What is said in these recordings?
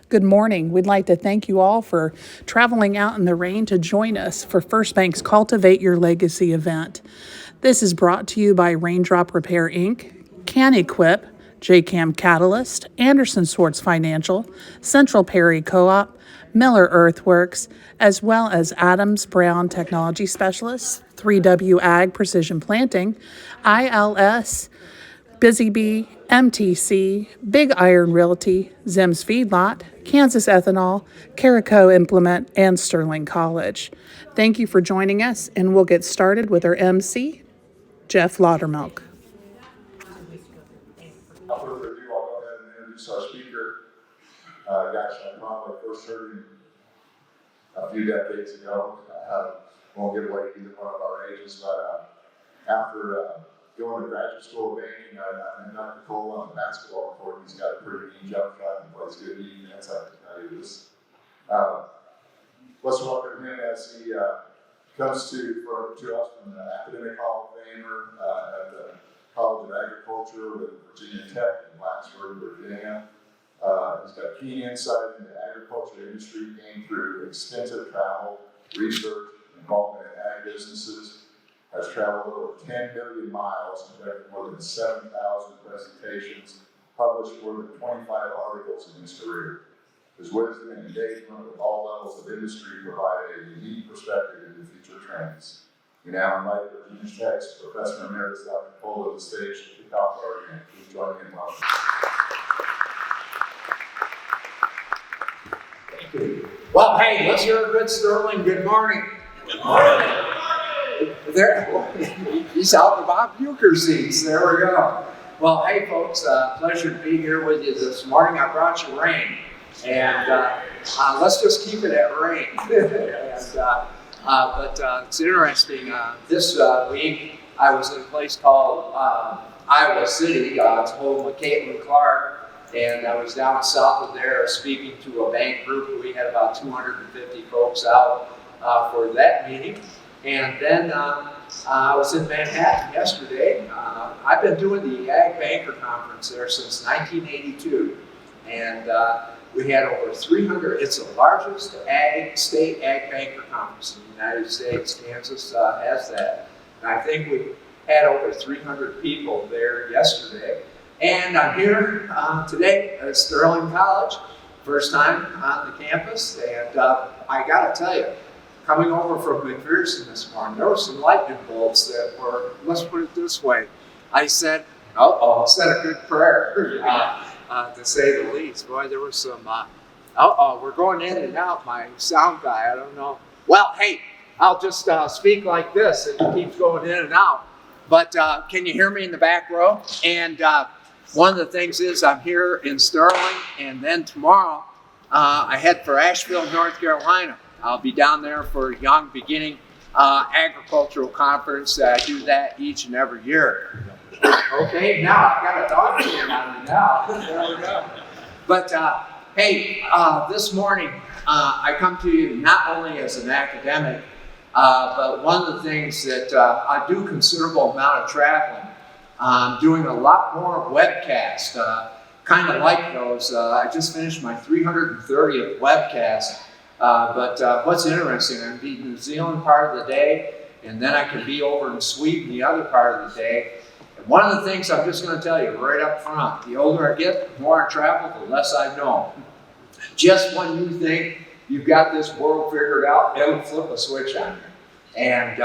Good morning. We'd like to thank you all for traveling out in the rain to join us for First Bank's Cultivate Your Legacy event. This is brought to you by Raindrop Repair, Inc., Can Equip, JCAM Catalyst, Anderson Swartz Financial, Central Perry Co-op, Miller Earthworks, as well as Adams Brown Technology Specialists, 3W Ag Precision Planting, ILS, Busy Bee, MTC, Big Iron Realty, Zims Feedlot, Kansas Ethanol, Carico Implement, and Sterling College. Thank you for joining us, and we'll get started with our MC, Jeff Laudermilk. Without further ado, I'll go ahead and introduce our speaker. Gosh, I probably first heard him a few decades ago. Won't give away either one of our ages, but after going to graduate school of banking, I met Dr. Kohl on the basketball court. He's got a pretty mean jump shot and plays good defense. I can tell you this. Let's welcome him as he comes to us from the Academic Hall of Famer at the College of Agriculture with Virginia Tech in Blacksburg, Virginia. He's got keen insight into the agriculture industry gained through extensive travel, research, involvement in ag businesses. Has traveled over 10 million miles, conducted more than 7,000 presentations, published more than 25 articles in his career. His wisdom and engagement with all levels of industry provide a unique perspective into future trends. We now invite Virginia Tech's Professor Emeritus Dr. Kohl to the stage to kick off our event. Please join me in welcome. Thank you. Well, hey, let's hear a good Sterling. Good morning. Good morning. There, he's out the Bob Bucher seats. There we go. Well, hey, folks, pleasure to be here with you this morning. I brought you rain, and let's just keep it at rain. But it's interesting. This week, I was in a place called Iowa City. It's home of Caitlin Clark, and I was down south of there speaking to a bank group. We had about 250 folks out for that meeting. And then I was in Manhattan yesterday. I've been doing the Ag Banker Conference there since 1982. And we had over 300, it's the largest state Ag Banker Conference in the United States. Kansas has that. And I think we had over 300 people there yesterday. And I'm here today at Sterling College, first time on the campus. And I gotta tell you, coming over from McPherson this morning, there were some lightning bolts that were, let's put it this way, I said a good prayer, to say the least. Boy, there was some, we're going in and out, my sound guy, I don't know. Well, hey, I'll just speak like this, and it keeps going in and out. But can you hear me in the back row? And one of the things is I'm here in Sterling, and then tomorrow I head for Asheville, North Carolina. I'll be down there for a Young Beginning Agricultural Conference. I do that each and every year. Okay, now I've got a dog chain on me now. There we go. But hey, this morning I come to you not only as an academic, but one of the things that I do considerable amount of traveling. I'm doing a lot more webcasts, kind of like those. I just finished my 330th webcast. But what's interesting, I can be in New Zealand part of the day, and then I can be over in Sweden the other part of the day. And one of the things I'm just going to tell you right up front, the older I get, the more I travel, the less I know. Just when you think you've got this world figured out, it'll flip a switch on you. And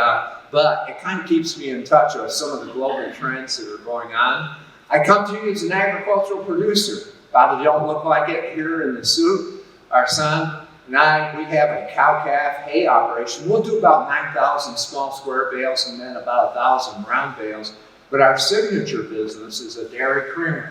but it kind of keeps me in touch with some of the global trends that are going on. I come to you as an agricultural producer. Probably don't look like it here in the suit. Our son and we have a cow-calf hay operation. We'll do about 9,000 small square bales and then about 1,000 round bales. But our signature business is a dairy creamery.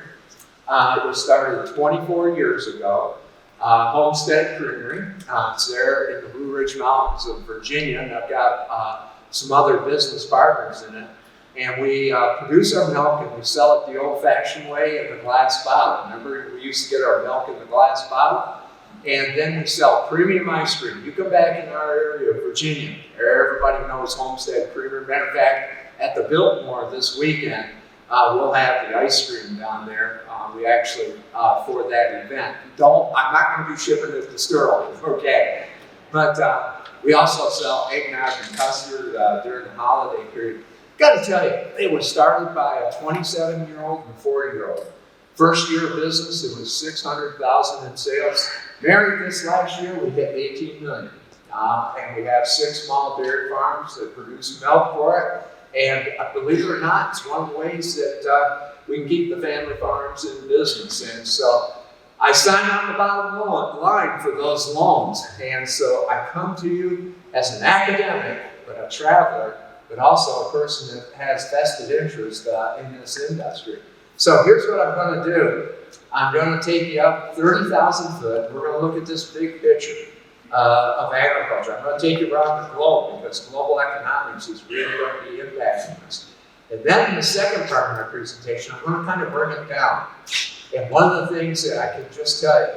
It was started 24 years ago. Homestead Creamery. It's there in the Blue Ridge Mountains of Virginia, and I've got some other business partners in it. And we produce our milk and we sell it the old-fashioned way in the glass bottle. Remember, we used to get our milk in the glass bottle? And then we sell premium ice cream. You come back in our area of Virginia, everybody knows Homestead Creamery. Matter of fact, at the Biltmore this weekend, we'll have the ice cream down there. We actually, for that event, I'm not going to be shipping it to Sterling, okay? But we also sell eggnog and custard during the holiday period. Got to tell you, it was started by a 27-year-old and 40-year-old. First year of business, it was $600,000 in sales. Married this last year, we hit $18 million. And we have 6 small dairy farms that produce milk for it. And believe it or not, it's one of the ways that we can keep the family farms in business. And so I sign on the bottom line for those loans. And so I come to you as an academic, but a traveler, but also a person that has vested interest in this industry. So here's what I'm going to do. I'm going to take you up 30,000 foot. We're going to look at this big picture of agriculture. I'm going to take you around the globe because global economics is really going to be impacting us. And then in the second part of my presentation, I'm going to kind of bring it down. And one of the things that I can just tell you,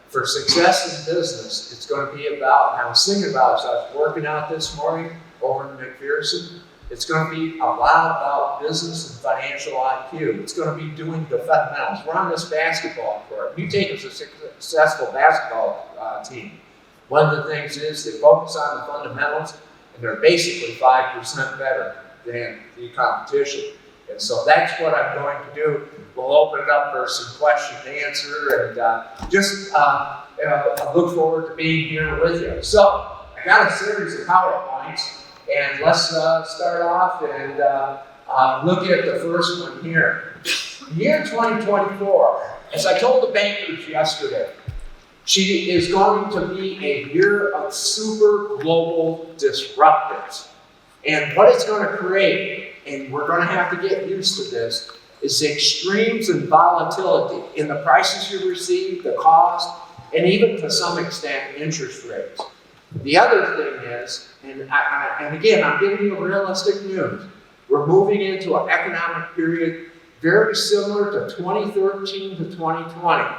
for success in business, it's going to be about, and I was thinking about as I was working out this morning over in McPherson, it's going to be a lot about business and financial IQ. It's going to be doing the fundamentals. We're on this basketball court. You take a successful basketball team. One of the things is they focus on the fundamentals, and they're basically 5% better than the competition. And so that's what I'm going to do. We'll open it up for some question and answer, and I look forward to being here with you. So I got a series of PowerPoints, and let's start off and look at the first one here. The year 2024, as I told the bankers yesterday, she is going to be a year of super global disruptors. And what it's going to create, and we're going to have to get used to this, is extremes and volatility in the prices you receive, the cost, and even to some extent, interest rates. The other thing is, and again, I'm giving you realistic news, we're moving into an economic period very similar to 2013 to 2020.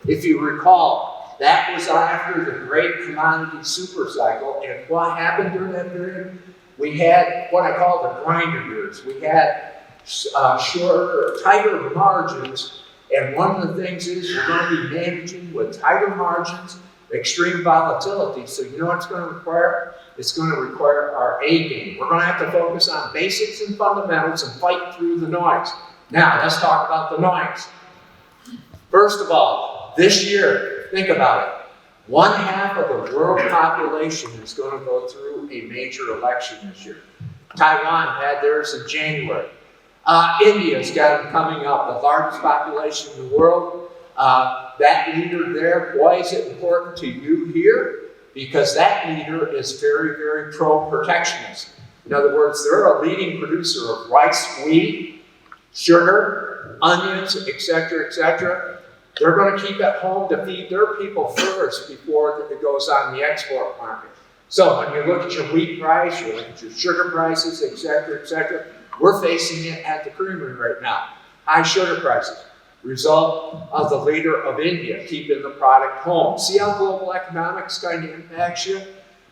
If you recall, that was after the great commodity super cycle, and what happened during that period? We had what I call the grinder years. We had shorter, tighter margins, and one of the things is you're going to be managing with tighter margins, extreme volatility. So you know what it's going to require? It's going to require our A game. We're going to have to focus on basics and fundamentals and fight through the noise. Now, let's talk about the noise. First of all, this year, think about it. 1/2 of the world population is going to go through a major election this year. Taiwan had theirs in January. India's got them coming up, the largest population in the world. That leader there, why is it important to you here? Because that leader is very, very pro-protectionist. In other words, they're a leading producer of rice, wheat, sugar, onions, etc., etc. They're going to keep it home to feed their people first before it goes on the export market. So when you look at your wheat price, you look at your sugar prices, etc., etc., we're facing it at the creamery right now. High sugar prices. Result of the leader of India keeping the product home. See how global economics kind of impacts you?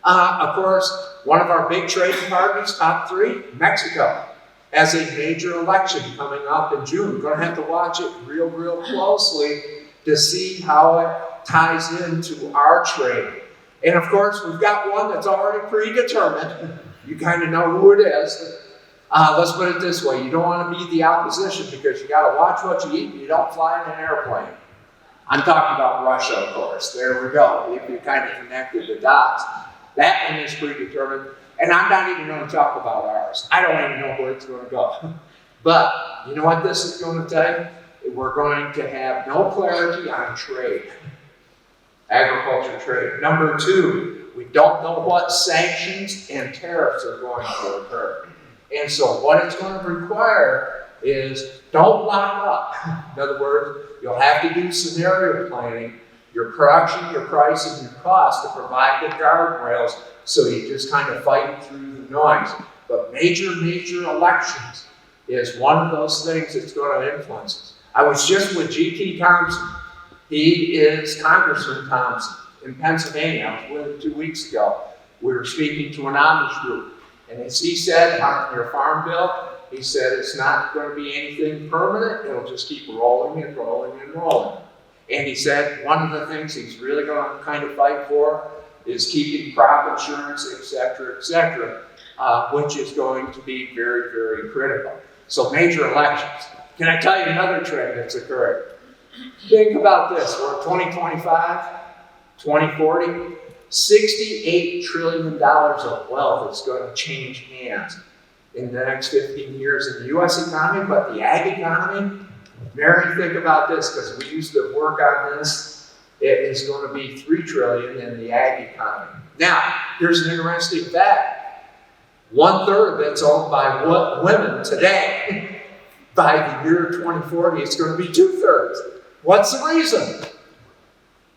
Of course, one of our big trading partners, top 3, Mexico, has a major election coming up in June. We're going to have to watch it real, real closely to see how it ties into our trade. And of course, we've got one that's already predetermined. You kind of know who it is. Let's put it this way. You don't want to be the opposition because you got to watch what you eat and you don't fly in an airplane. I'm talking about Russia, of course. There we go. If you kind of connected the dots. That one is predetermined. And I'm not even going to talk about ours. I don't even know where it's going to go. But you know what this is going to tell you? We're going to have no clarity on trade. Agriculture trade. Number 2, we don't know what sanctions and tariffs are going to occur. And so what it's going to require is don't lock up. In other words, you'll have to do scenario planning, your production, your price, and your cost to provide the guardrails so you just kind of fight through the noise. But major elections is one of those things that's going to influence us. I was just with G.T. Thompson. He is Congressman Thompson in Pennsylvania. I was with him 2 weeks ago. We were speaking to an Amish group. And as he said, on your farm bill, he said it's not going to be anything permanent. It'll just keep rolling and rolling and rolling. And he said one of the things he's really going to kind of fight for is keeping crop insurance, et cetera, which is going to be very, very critical. So major elections. Can I tell you another trend that's occurring? Think about this. We're 2025, 2040, $68 trillion of wealth is going to change hands in the next 15 years in the U.S. economy, but the ag economy, Mary, think about this, because we used to work on this. It is going to be $3 trillion in the ag economy. Now, here's an interesting fact. 1/3 of it's owned by women today. By the year 2040, it's going to be 2/3. What's the reason?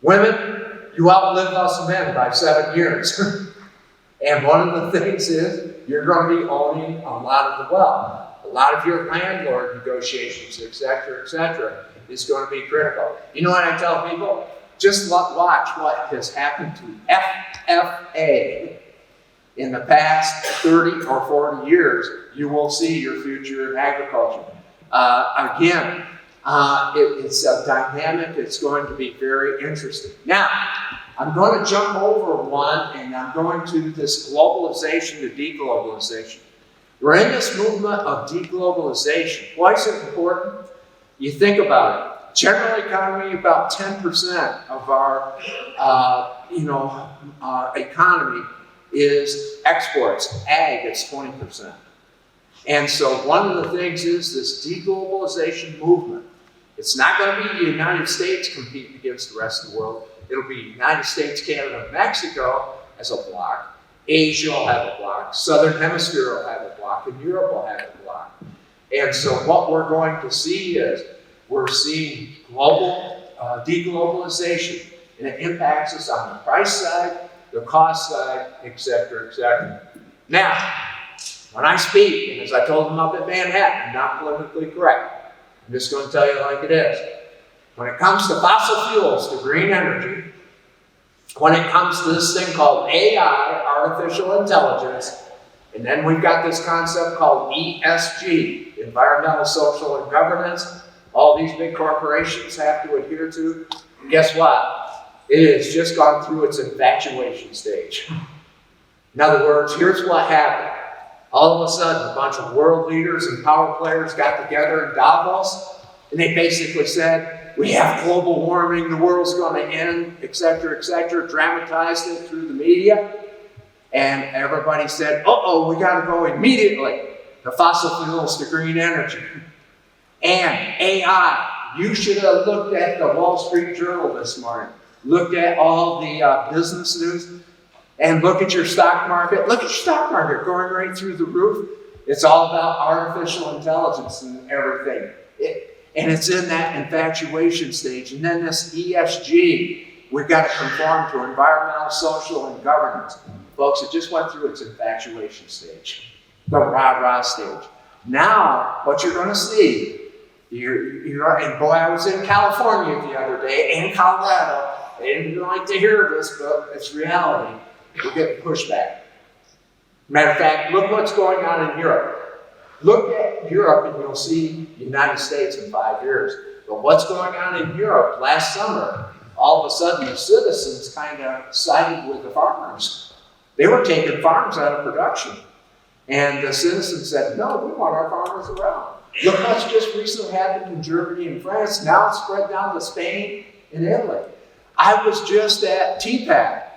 Women, you outlive us men by 7 years. And one of the things is you're going to be owning a lot of the wealth. A lot of your landlord negotiations, et cetera, is going to be critical. You know what I tell people? Just watch what has happened to FFA in the past 30 or 40 years. You will see your future in agriculture. Again, it's a dynamic. It's going to be very interesting. Now, I'm going to jump over one, and I'm going to this globalization to deglobalization. We're in this movement of deglobalization. Why is it important? You think about it. General economy, about 10% of our economy is exports. Ag, it's 20%. And so one of the things is this deglobalization movement. It's not going to be the United States competing against the rest of the world. It'll be United States, Canada, Mexico as a block. Asia will have a block. Southern Hemisphere will have a block. And Europe will have a block. And so what we're going to see is we're seeing global deglobalization. And it impacts us on the price side, the cost side, et cetera. Now, when I speak, and as I told them up at Manhattan, I'm not politically correct. I'm just going to tell you like it is. When it comes to fossil fuels, to green energy, when it comes to this thing called AI, artificial intelligence, and then we've got this concept called ESG, environmental, social, and governance, all these big corporations have to adhere to. Guess what? It has just gone through its infatuation stage. In other words, here's what happened. All of a sudden, a bunch of world leaders and power players got together in Davos, and they basically said, we have global warming, the world's going to end, et cetera, dramatized it through the media. And everybody said, we got to go immediately to fossil fuels to green energy. And AI, you should have looked at the Wall Street Journal this morning, looked at all the business news, and look at your stock market. Look at your stock market going right through the roof. It's all about artificial intelligence and everything. And it's in that infatuation stage. And then this ESG, we've got to conform to environmental, social, and governance. Folks, it just went through its infatuation stage, the rah-rah stage. Now, what you're going to see, and boy, I was in California the other day, and Colorado. They didn't like to hear this, but it's reality. We're getting pushback. Matter of fact, look what's going on in Europe. Look at Europe and you'll see the United States in 5 years. But what's going on in Europe? Last summer, all of a sudden the citizens kind of sided with the farmers. They were taking farms out of production. And the citizens said, no, we want our farmers around. Look what's just recently happened in Germany and France. Now it's spread down to Spain and Italy. I was just at TPAC.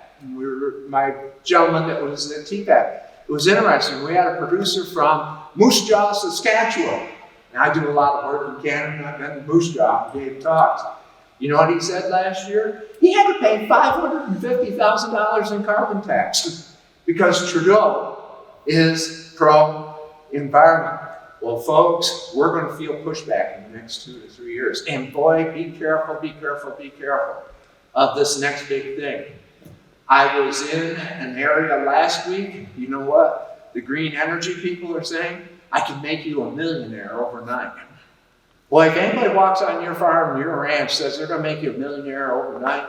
My gentleman that was at TPAC. It was interesting. We had a producer from Moose Jaw, Saskatchewan. And I do a lot of work in Canada. I've been to Moose Jaw and gave talks. You know what he said last year? He had to pay $550,000 in carbon tax because Trudeau is pro-environment. Well, folks, we're going to feel pushback in the next 2 to 3 years. And boy, be careful of this next big thing. I was in an area last week. You know what? The green energy people are saying, I can make you a millionaire overnight. Well, if anybody walks on your farm, your ranch, says they're going to make you a millionaire overnight,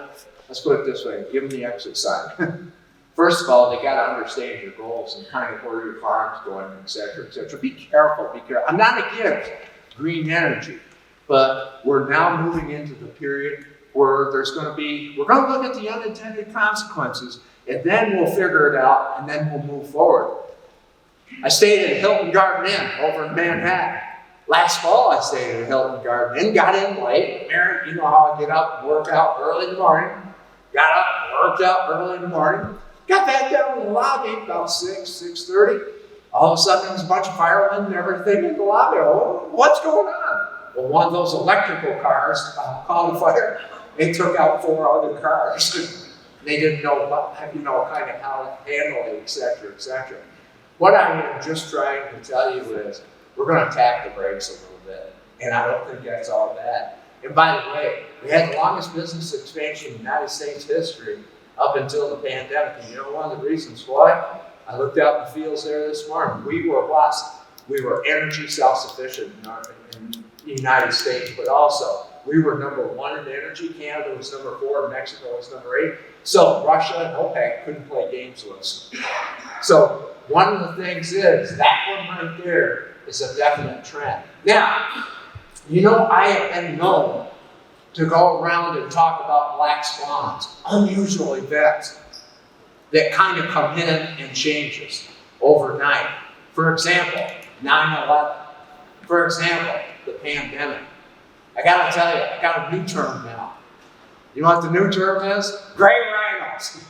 let's put it this way, give them the exit sign. First of all, they got to understand your goals and kind of where your farm's going, et cetera, et cetera. Be careful, be careful. I'm not against green energy, but we're now moving into the period where we're going to look at the unintended consequences, and then we'll figure it out, and then we'll move forward. I stayed at Hilton Garden Inn over in Manhattan. Last fall, I stayed at Hilton Garden Inn, got in late, married, you know how I get up and work out early in the morning. Got up, worked out early in the morning, got back down in the lobby about 6:30. All of a sudden, there was a bunch of firemen and everything in the lobby. Oh, what's going on? Well, one of those electrical cars caught a fire. They took out 4 other cars. They didn't know kind of how to handle it, et cetera, et cetera. What I am just trying to tell you is we're going to tap the brakes a little bit, and I don't think that's all bad. And by the way, we had the longest business expansion in United States history up until the pandemic. And you know one of the reasons why? I looked out in the fields there this morning. We were blessed. We were energy self-sufficient in the United States, but also we were number 1 in energy. Canada was number 4, Mexico was number 8. So Russia and OPEC couldn't play games with us. So one of the things is that one right there is a definite trend. Now, you know, I have been known to go around and talk about black swans, unusual events that kind of come in and change us overnight. For example, 9/11. For example, the pandemic. I gotta tell you, I got a new term now. You know what the new term is? Gray rhinos.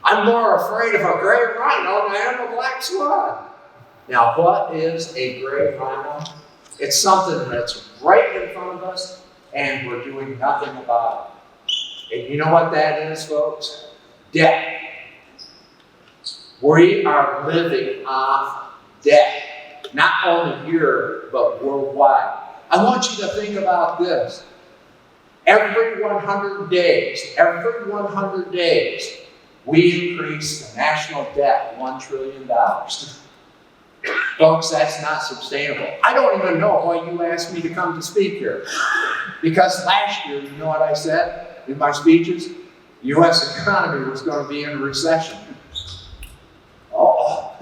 I'm more afraid of a gray rhino than I am a black swan. Now, what is a gray rhino? It's something that's right in front of us, and we're doing nothing about it. And you know what that is, folks? Debt. We are living off debt, not only here, but worldwide. I want you to think about this. Every 100 days, we increase the national debt $1 trillion. Folks, that's not sustainable. I don't even know why you asked me to come to speak here. Because last year, you know what I said in my speeches? The U.S. economy was going to be in a recession. Oh,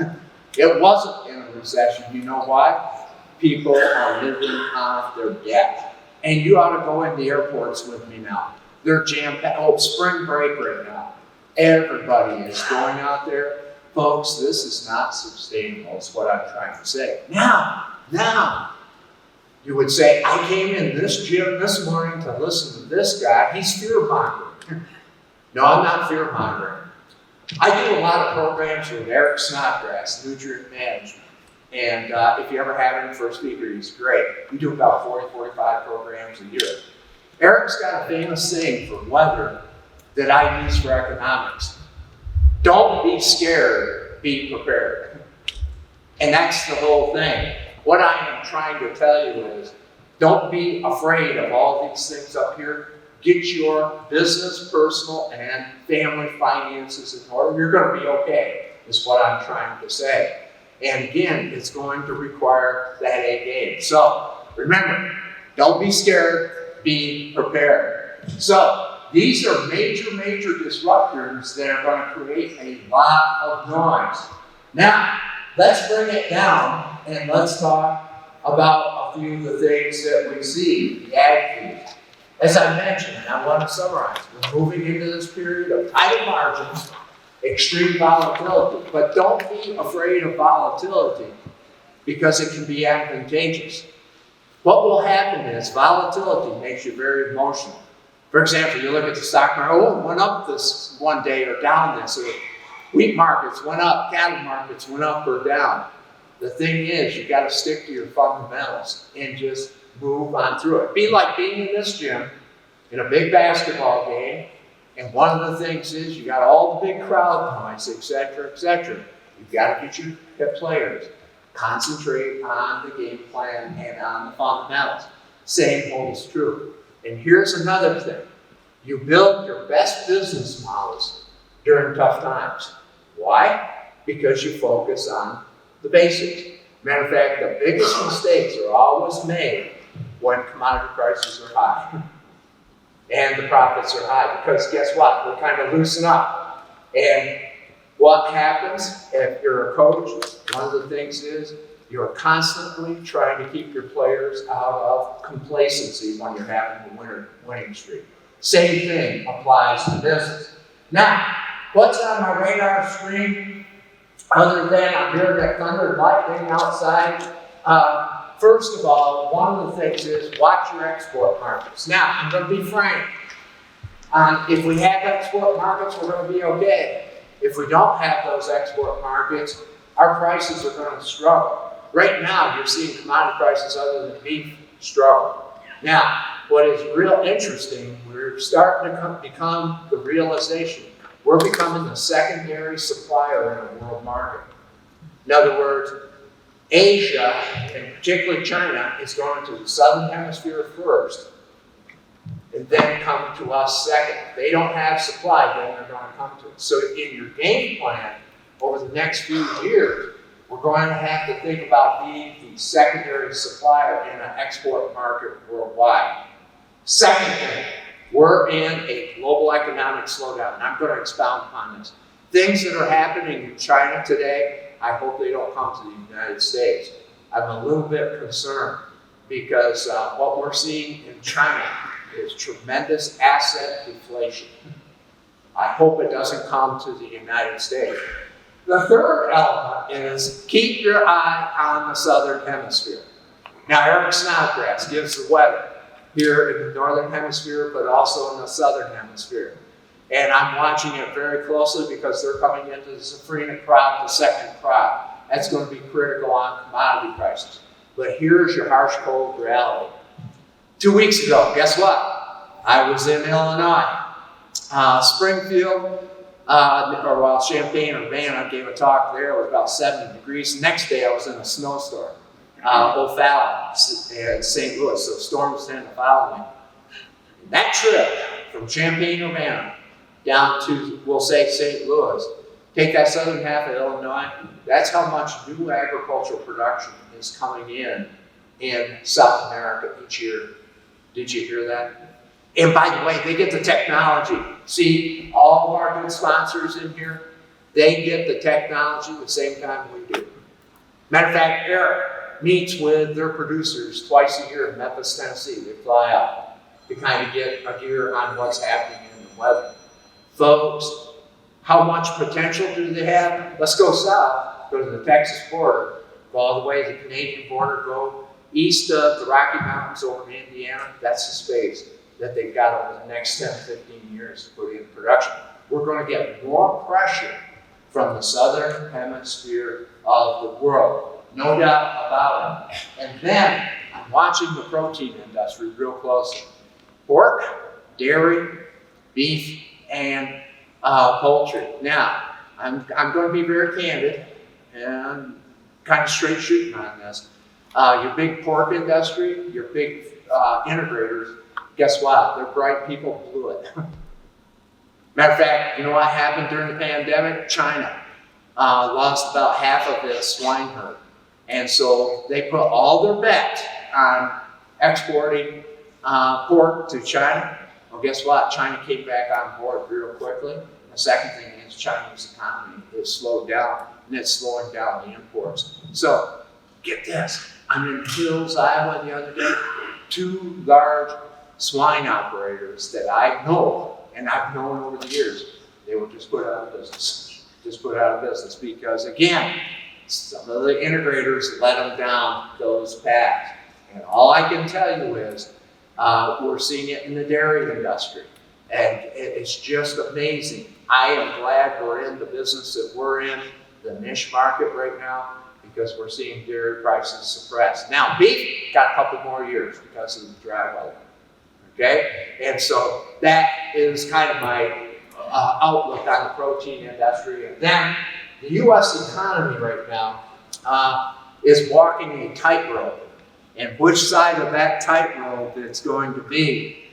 it wasn't in a recession. You know why? People are living off their debt. And you ought to go in the airports with me now. They're jam-packed. Oh, spring break right now. Everybody is going out there. Folks, this is not sustainable, is what I'm trying to say. Now, you would say, I came in this gym this morning to listen to this guy. He's fear-mongering. No, I'm not fear-mongering. I do a lot of programs with Eric Snodgrass, Nutrient Management. And if you ever have him for a speaker, he's great. We do about 45 programs a year. Eric's got a famous saying for weather that I use for economics. Don't be scared, be prepared. And that's the whole thing. What I am trying to tell you is, don't be afraid of all these things up here. Get your business, personal, and family finances in order. You're going to be okay, is what I'm trying to say. And again, it's going to require that A game. So remember, don't be scared, be prepared. So these are major disruptors that are going to create a lot of noise. Now, let's bring it down and let's talk about a few of the things that we see, the ag fees. As I mentioned, and I want to summarize, we're moving into this period of tight margins, extreme volatility. But don't be afraid of volatility because it can be advantageous. What will happen is volatility makes you very emotional. For example, you look at the stock market, oh, it went up this one day or down this. Or wheat markets went up, cattle markets went up or down. The thing is, you got to stick to your fundamentals and just move on through it. Be like being in this gym in a big basketball game, and one of the things is you got all the big crowd noise, etc., etc. You've got to get your players concentrate on the game plan and on the fundamentals. Same holds true. And here's another thing. You build your best business models during tough times. Why? Because you focus on the basics. Matter of fact, the biggest mistakes are always made when commodity prices are high and the profits are high. Because guess what? We're kind of loosen up. And What happens if you're a coach? One of the things is you're constantly trying to keep your players out of complacency when you're having the winning streak. Same thing applies to business. Now, what's on my radar screen other than I'm hearing that thunder and lightning outside? First of all, one of the things is watch your export markets. Now, I'm going to be frank. If we have export markets, we're going to be okay. If we don't have those export markets, our prices are going to struggle. Right now, you're seeing commodity prices other than beef struggle. Now, what is real interesting, we're starting to become the realization we're becoming the secondary supplier in a world market. In other words, Asia, and particularly China, is going to the southern hemisphere first, and then come to us second. They don't have supply, then they're going to come to us. So in your game plan over the next few years, we're going to have to think about being the secondary supplier in an export market worldwide. Second thing, we're in a global economic slowdown, and I'm going to expound upon this. Things that are happening in China today, I hope they don't come to the United States. I'm a little bit concerned because what we're seeing in China is tremendous asset deflation. I hope it doesn't come to the United States. The third element is keep your eye on the southern hemisphere. Now, Eric Snodgrass gives the weather here in the northern hemisphere, but also in the southern hemisphere. And I'm watching it very closely because they're coming into the safrinha crop, the second crop. That's going to be critical on commodity prices. But here's your harsh, cold reality. 2 weeks ago, guess what? I was in Illinois. Springfield, Champaign-Urbana, gave a talk there. It was about 70 degrees. Next day, I was in a snowstorm. O'Fallon and St. Louis, so storms tend to follow me. That trip from Champaign-Urbana down to, we'll say, St. Louis, take that southern half of Illinois, that's how much new agricultural production is coming in South America each year. Did you hear that? And by the way, they get the technology. See, all of our good sponsors in here, they get the technology the same time we do. Matter of fact, Eric meets with their producers twice a year in Memphis, Tennessee. They fly out to kind of get a gear on what's happening in the weather. Folks, how much potential do they have? Let's go south, go to the Texas border, go all the way to the Canadian border, go east of the Rocky Mountains over in Indiana. That's the space that they've got over the next 10, 15 years to put in production. We're going to get more pressure from the southern hemisphere of the world. No doubt about it. And then I'm watching the protein industry real closely. Pork, dairy, beef, and poultry. Now, I'm going to be very candid and kind of straight shooting on this. Your big pork industry, your big integrators, guess what? Their bright people blew it. Matter of fact, you know what happened during the pandemic? China lost about half of its swine herd. And so they put all their bet on exporting pork to China. Well, guess what? China came back on board real quickly. The second thing is Chinese economy is slowed down, and it's slowing down the imports. So get this. I'm in Hills, Iowa the other day. 2 large swine operators that I know, and I've known over the years, they were just put out of business. Just put out of business because, again, some of the integrators let them down those paths. And all I can tell you is we're seeing it in the dairy industry. And it's just amazing. I am glad we're in the business that we're in, the niche market right now, because we're seeing dairy prices suppressed. Now, beef got a couple more years because of the dry weather. Okay? And so that is kind of my outlook on the protein industry. And then the U.S. economy right now is walking a tightrope. And which side of that tightrope it's going to be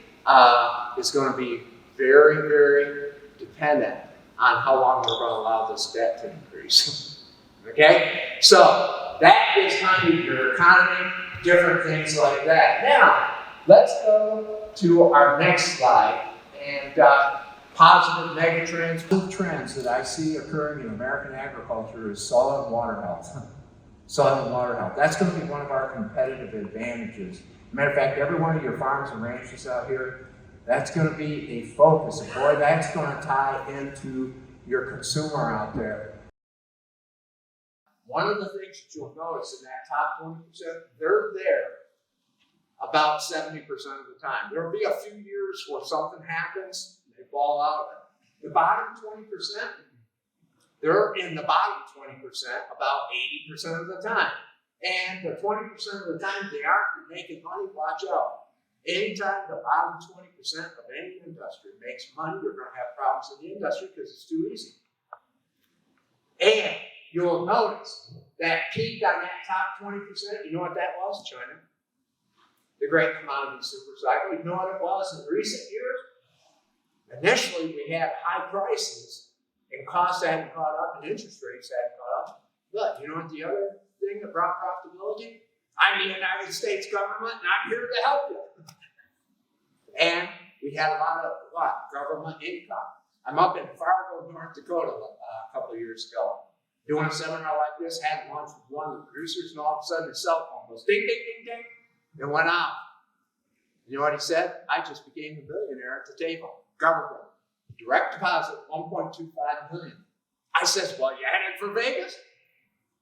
is going to be very, very dependent on how long we're going to allow this debt to increase. Okay? So that is kind of your economy, different things like that. Now, let's go to our next slide and positive megatrends. Two trends that I see occurring in American agriculture is soil and water health. Soil and water health. That's going to be one of our competitive advantages. Matter of fact, every one of your farms and ranches out here, that's going to be a focus. And boy, that's going to tie into your consumer out there. One of the things that you'll notice in that top 20%, they're there about 70% of the time. There'll be a few years where something happens, they fall out. The bottom 20%, they're in the bottom 20% about 80% of the time. And the 20% of the time they aren't making money, watch out. Anytime the bottom 20% of any industry makes money, you're going to have problems in the industry because it's too easy. And you'll notice that peak on that top 20%, you know what that was? China. The great commodity super cycle. You know what it was in recent years? Initially, we had high prices and costs hadn't caught up and interest rates hadn't caught up. But you know what the other thing that brought profitability? I'm the United States government and I'm here to help you. And we had a lot of government income. I'm up in Fargo, North Dakota a couple of years ago, doing a seminar like this, had lunch with one of the producers, and all of a sudden his cell phone goes ding, ding, ding, ding, and went off. You know what he said? I just became a millionaire at the table. Government, direct deposit, $1.25 million. I says, well, you headed for Vegas?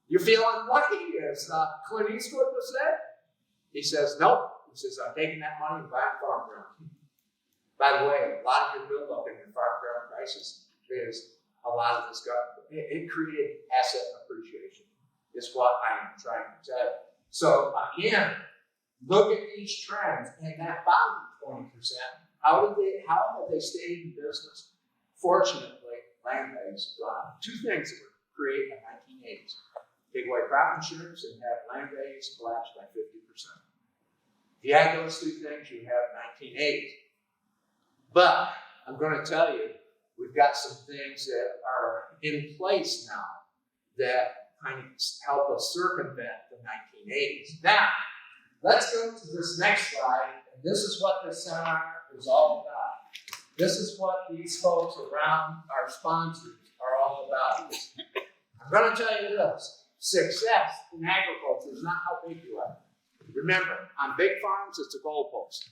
You're feeling lucky, as Clint Eastwood would say? He says, nope. He says, I'm taking that money and buying farm ground. By the way, a lot of your buildup in your farm ground crisis is a lot of this government. It created asset appreciation, is what I am trying to tell you. So again, look at these trends and that bottom 20%. How have they stayed in business? Fortunately, land values have gone up. Two things that were created in the 1980s. Take away crop insurance and have land values collapse by 50%. If you add those two things, you have 1980s. But I'm going to tell you, we've got some things that are in place now that kind of help us circumvent the 1980s. Now, let's go to this next slide, and this is what this seminar is all about. This is what these folks around our sponsors are all about. I'm going to tell you this, success in agriculture is not how big you are. Remember, on big farms, it's a goalpost.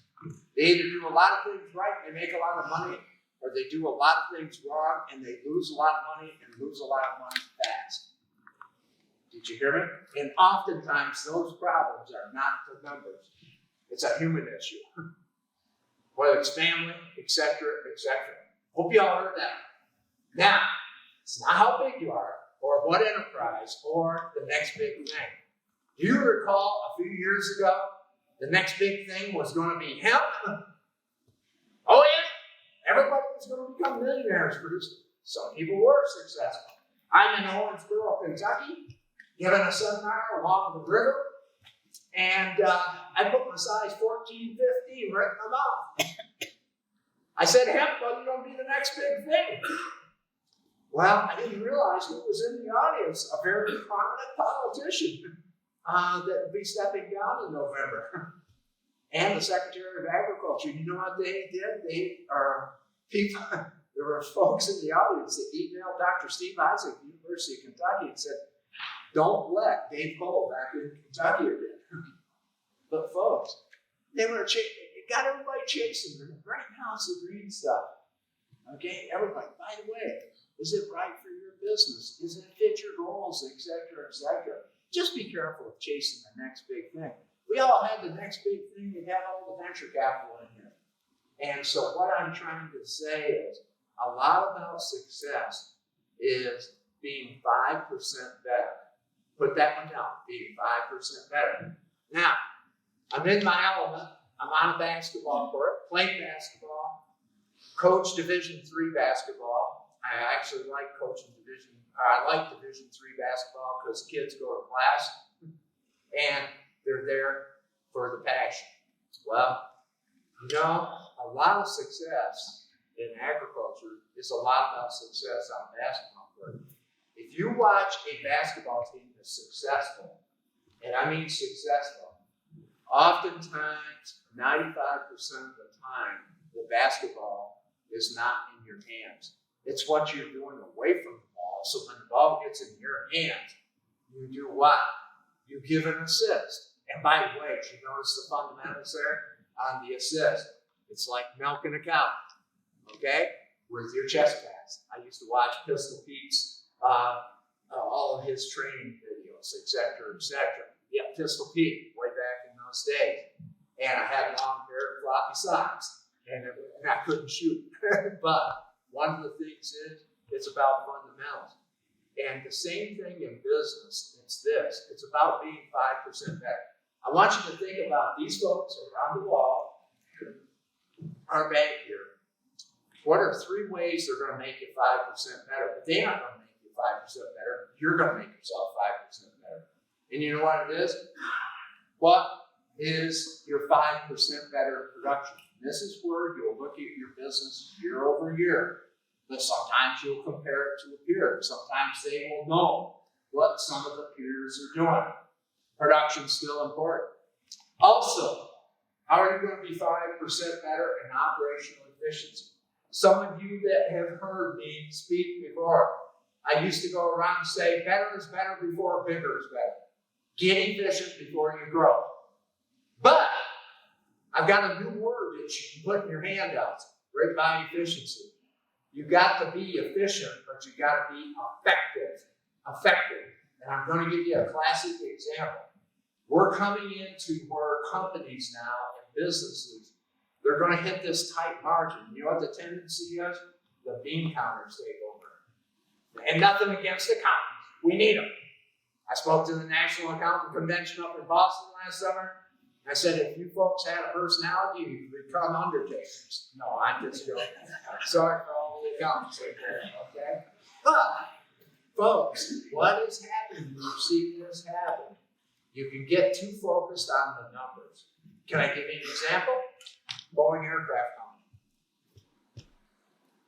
They either do a lot of things right, they make a lot of money, or they do a lot of things wrong, and they lose a lot of money and lose a lot of money fast. Did you hear me? And oftentimes, those problems are not the numbers. It's a human issue. Whether it's family, etc., etc. Hope you all heard that. Now, it's not how big you are, or what enterprise, or the next big thing. Do you recall a few years ago, the next big thing was going to be hemp? Oh yeah, everybody was going to become millionaires producing. Some people were successful. I'm in Owensboro, Kentucky, giving a seminar along the river, and I put my size 14, 15 right in my mouth. I said, hemp, well, you're going to be the next big thing. Well, I didn't realize who was in the audience, a very prominent politician that will be stepping down in November. And the Secretary of Agriculture. You know what they did? There were folks in the audience that emailed Dr. Steve Isaac, University of Kentucky, and said, don't let Dave Kohl back in Kentucky again. But folks, it got everybody chasing them. Right now it's the green stuff. Okay, everybody, by the way, is it right for your business? Does it fit your goals, etc., etc.? Just be careful of chasing the next big thing. We all had the next big thing. We had all the venture capital in here. And so what I'm trying to say is a lot about success is being 5% better. Put that one down, being 5% better. Now, I'm in my element. I'm on a basketball court, playing basketball, coach Division III basketball. I actually like coaching I like Division III basketball because kids go to class and they're there for the passion. Well, you know, a lot of success in agriculture is a lot about success on a basketball court. If you watch a basketball team that's successful, and I mean successful, oftentimes 95% of the time the basketball is not in your hands. It's what you're doing away from the ball. So when the ball gets in your hands, you do what? You give an assist. And by the way, did you notice the fundamentals there on the assist? It's like milking a cow, okay? With your chest pads. I used to watch Pistol Pete's, all of his training videos, etc., etc. Yeah, Pistol Pete, way back in those days. And I had a long pair of floppy socks, and I couldn't shoot. But one of the things is, it's about fundamentals. And the same thing in business, it's this. It's about being 5% better. I want you to think about these folks around the wall, our bank here. What are 3 ways they're going to make you 5% better? But they aren't going to make you 5% better. You're going to make yourself 5% better. And you know what it is? What is your 5% better production? This is where you'll look at your business year over year. But sometimes you'll compare it to a peer. Sometimes they will know what some of the peers are doing. Production's still important. Also, how are you going to be 5% better in operational efficiency? Some of you that have heard me speak before, I used to go around and say, better is better before bigger is better. Get efficient before you grow. But I've got a new word that you can put in your handouts, right by efficiency. You got to be efficient, but you got to be effective. Effective. And I'm going to give you a classic example. We're coming into where companies now and businesses, they're going to hit this tight margin. You know what the tendency is? The bean counters take over. And nothing against accountants. We need them. I spoke to the National Accountant Convention up in Boston last summer. I said, if you folks had a personality, you'd become undertakers. No, I'm just joking. Sorry for all the accountants out there, okay? But, folks, what is happening? You've seen this happen. You can get too focused on the numbers. Can I give you an example? Boeing Aircraft Company.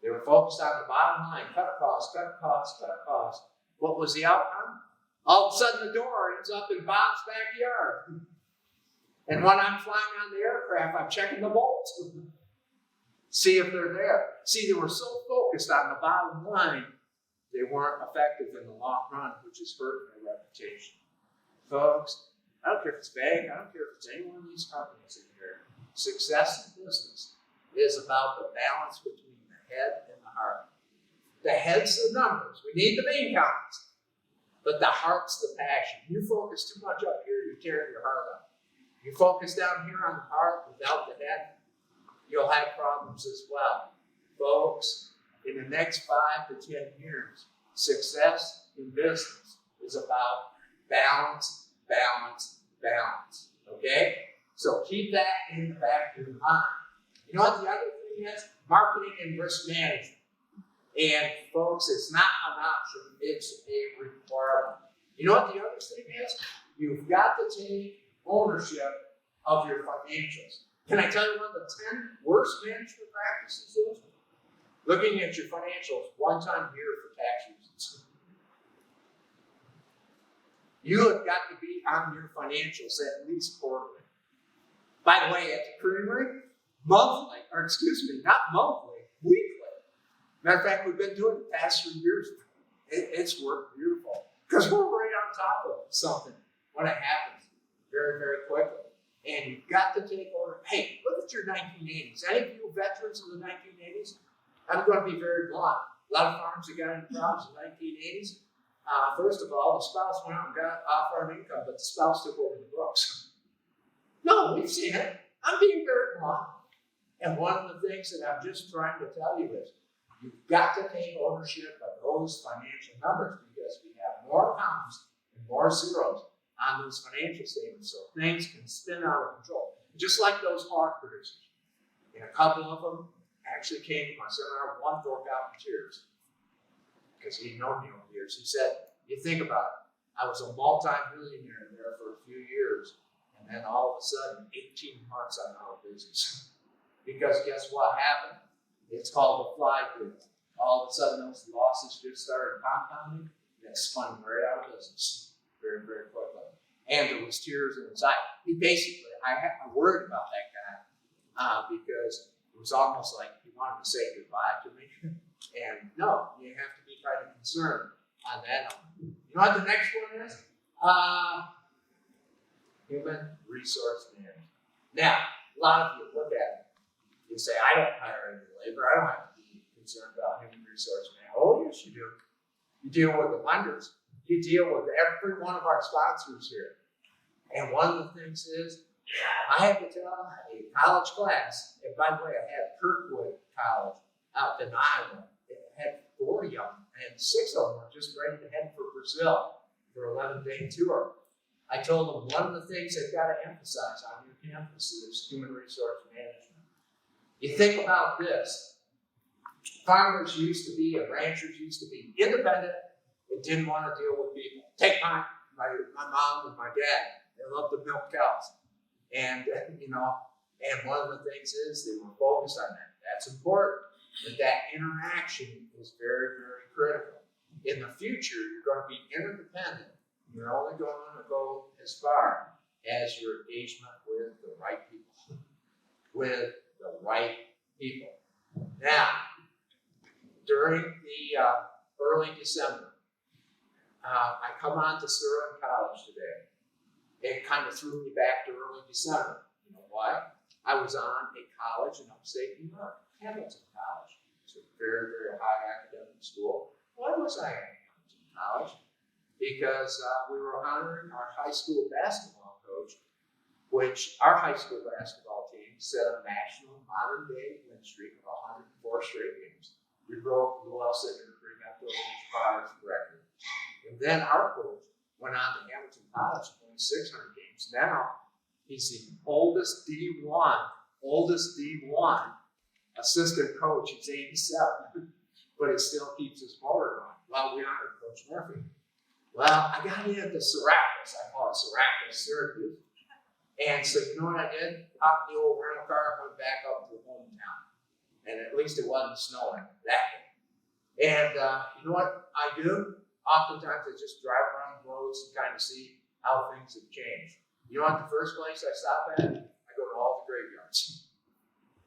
They were focused on the bottom line. Cut costs, cut costs, cut costs. What was the outcome? All of a sudden, the door ends up in Bob's backyard. And when I'm flying on the aircraft, I'm checking the bolts. See if they're there. See, they were so focused on the bottom line, they weren't effective in the long run, which is hurting their reputation. Folks, I don't care if it's bank, I don't care if it's any one of these companies in here. Success in business is about the balance between the head and the heart. The head's the numbers. We need the bean counters. But the heart's the passion. You focus too much up here, you tear your heart up. You focus down here on the heart without the head, you'll have problems as well. Folks, in the next 5 to 10 years, success in business is about balance, balance, balance. Okay? So keep that in the back of your mind. You know what the other thing is? Marketing and risk management. And folks, it's not an option, it's a requirement. You know what the other thing is? You've got to take ownership of your financials. Can I tell you one of the 10 worst management practices is? Looking at your financials one time a year for tax reasons. You have got to be on your financials at least quarterly. By the way, at the creamery, monthly, not monthly, weekly. Matter of fact, we've been doing it the past 3 years. It's worked beautiful. Because we're right on top of something when it happens very, very quickly. And you've got to take over. Hey, look at your 1980s. Any of you veterans of the 1980s? I'm going to be very blunt. A lot of farms that got into problems in the 1980s. First of all, the spouse went out and got off-farm income, but the spouse took over the books. No, we've seen it. I'm being very blunt. And one of the things that I'm just trying to tell you is, you've got to take ownership of those financial numbers because we have more pounds and more zeros on those financial statements, so things can spin out of control. Just like those hog producers. And a couple of them actually came to my seminar, one broke out in tears because he'd known me over the years. He said, you think about it, I was a multi-millionaire there for a few years, and then all of a sudden, 18 months I'm out of business. Because guess what happened? It's called the flywheel. All of a sudden, those losses just started compounding, and it spun right out of business very, very quickly. And there was tears in his eye. He basically, I worried about that guy because it was almost like he wanted to say goodbye to me. And no, you have to be kind of concerned on that. You know what the next one is? Human resource management. Now, a lot of you look at it and say, I don't hire any labor. I don't have to be concerned about human resource management. Oh, yes, you do. You deal with the lenders. You deal with every one of our sponsors here. And one of the things is, I had to tell a college class, and by the way, I had Kirkwood College out in Iowa. It had 40 of them, and 6 of them were just ready to head for Brazil for an 11-day tour. I told them one of the things they've got to emphasize on your campus is human resource management. You think about this. Farmers used to be, and ranchers used to be independent and didn't want to deal with people. Take my mom and my dad. They loved to milk cows. And, and one of the things is they were focused on that. That's important. But that interaction is very, very critical. In the future, you're going to be interdependent. You're only going to go as far as your engagement with the right people. With the right people. Now, during the early December, I come on to Sterling College today. It kind of threw me back to early December. You know why? I was on a college in upstate New York, Hamilton College. It's a very, very high academic school. Why was I at Hamilton College? Because we were honoring our high school basketball coach, which our high school basketball team set a national modern day win streak of 104 straight games. We broke Lou Elsinger and Fremantle Beach record. And then our coach went on to Hamilton College and won 600 games. Now, he's the oldest D1 assistant coach. He's 87, but he still keeps his motor on. Well, we honored Coach Murphy. Well, I got into Serapis. I call it Serapis, Syracuse. And so, you know what I did? Hopped the old rental car and went back up to hometown. And at least it wasn't snowing that day. And you know what I do? Oftentimes I just drive around the roads and kind of see how things have changed. You know what the first place I stop at? I go to all the graveyards.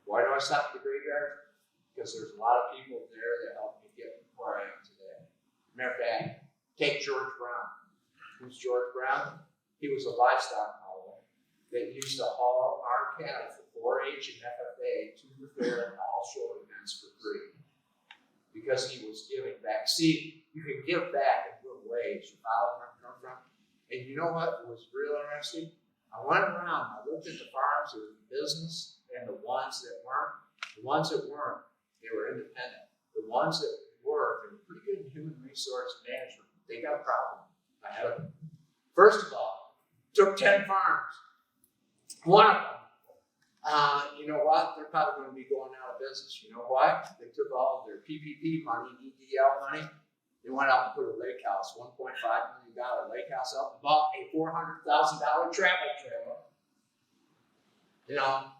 Why do I stop at the graveyard? Because there's a lot of people there that helped me get where I am today. Matter of fact, take George Brown. Who's George Brown? He was a livestock hauler that used to haul our cattle for 4-H and FFA to the fair and all show events for free. Because he was giving back. See, you can give back in good ways. You follow where I'm coming from? And you know what was real interesting? I went around, I looked at the farms that were in business and the ones that weren't. The ones that weren't, they were independent. The ones that were, they were pretty good in human resource management. They got a problem ahead of them. First of all, took 10 farms. One of them, you know what? They're probably going to be going out of business. You know why? They took all of their PPP money, EDL money. They went out and put a lake house, $1.5 million lake house up, and bought a $400,000 travel trailer. You know,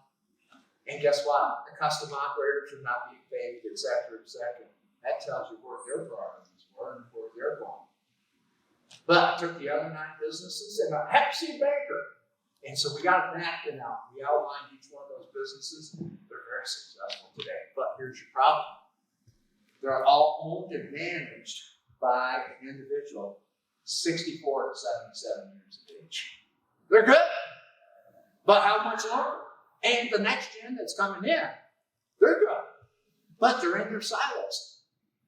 and guess what? The custom operators are not being paid, et cetera, et cetera. That tells you where their priorities were and where they're going. But I took the other 9 businesses and a Hep C banker. And so we got it mapped out. We outlined each one of those businesses. They're very successful today. But here's your problem. They're all owned and managed by an individual 64 to 77 years of age. They're good. But how much longer? And the next gen that's coming in, they're good. But they're in their silos.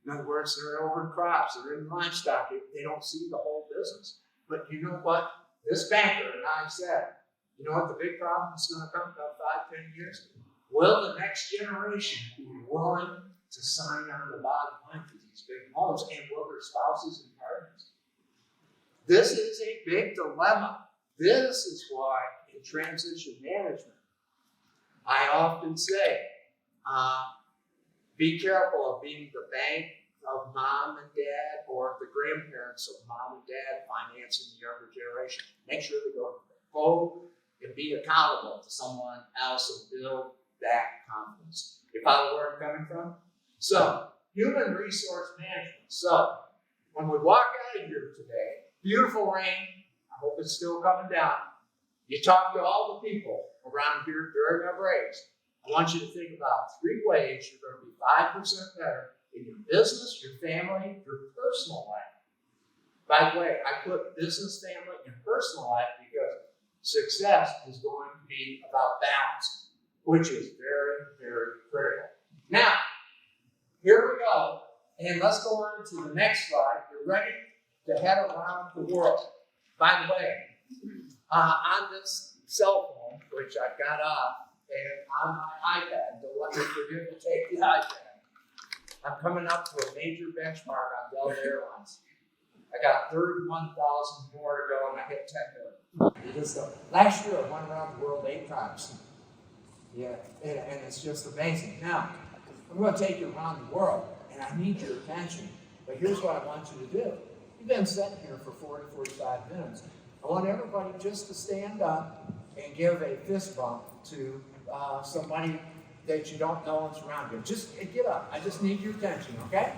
In other words, they're over in crops, they're in livestock. They don't see the whole business. But you know what? This banker and I said, you know what the big problem is going to come about 5-10 years? Will the next generation be willing to sign on the bottom line for these big homes, and will their spouses and partners? This is a big dilemma. This is why in transition management, I often say, be careful of being the bank of mom and dad or the grandparents of mom and dad financing the younger generation. Make sure they go to the Kohl and be accountable to someone else and build that confidence. You follow where I'm coming from? So, human resource management. So, when we walk out of here today, beautiful rain, I hope it's still coming down. You talk to all the people around here during our breaks. I want you to think about 3 ways you're going to be 5% better in your business, your family, your personal life. By the way, I put business, family, and personal life because success is going to be about balance, which is very, very critical. Now, here we go. And let's go on to the next slide. You're ready to head around the world. By the way, on this cell phone, which I've got off, and on my iPad, don't let me forget to take the iPad. I'm coming up to a major benchmark on Delta Airlines. I got 31,000 more to go, and I hit 10 million. Last year, I went around the world 8 times. Yeah, and it's just amazing. Now, I'm going to take you around the world, and I need your attention. But here's what I want you to do. You've been sitting here for 40, 45 minutes. I want everybody just to stand up and give a fist bump to somebody that you don't know is around you. Just get up. I just need your attention, okay?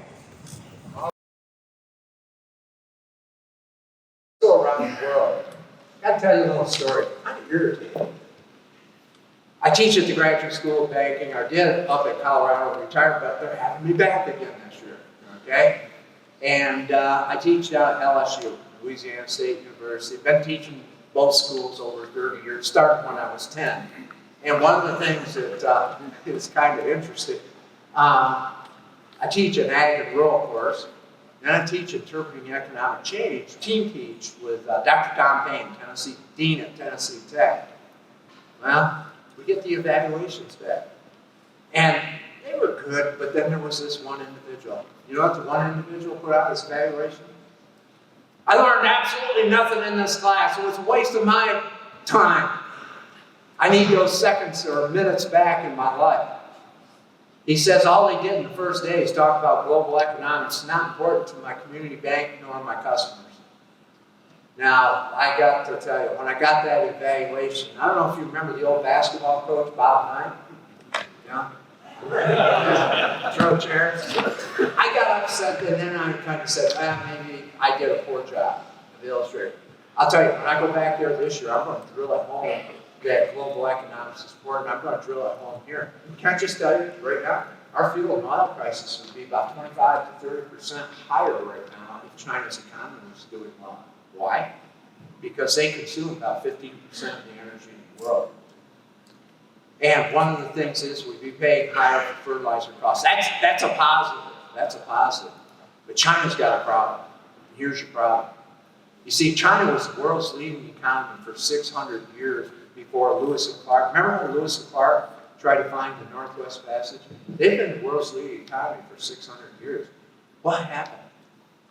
Go around the world. I got to tell you a little story. I'm irritated. I teach at the Graduate School of Banking. I did up at Colorado, retired, but they're having me back again this year, okay? And I teach at LSU, Louisiana State University. I've been teaching both schools over 30 years, starting when I was 10. And one of the things that is kind of interesting, I teach an ag and rural course, and I teach Interpreting Economic Change, team teach with Dr. Tom Payne, Dean at Tennessee Tech. Well, we get the evaluations back. And they were good, but then there was this one individual. You know what the one individual put out this evaluation? I learned absolutely nothing in this class. It was a waste of my time. I need those seconds or minutes back in my life. He says all he did in the first day is talk about global economics, not important to my community bank nor my customers. Now, I got to tell you, when I got that evaluation, I don't know if you remember the old basketball coach, Bob Knight. Yeah? Throw chairs. I got upset, and then I kind of said, maybe I did a poor job of illustrating. I'll tell you, when I go back there this year, I'm going to drill at home that global economics is important. I'm going to drill at home here. Can I just tell you right now, our fuel and oil prices would be about 25 to 30% higher right now if China's economy was doing well. Why? Because they consume about 15% of the energy in the world. And one of the things is we'd be paying higher for fertilizer costs. That's a positive. That's a positive. But China's got a problem. Here's your problem. You see, China was the world's leading economy for 600 years before Lewis and Clark. Remember when Lewis and Clark tried to find the Northwest Passage? They've been the world's leading economy for 600 years. What happened?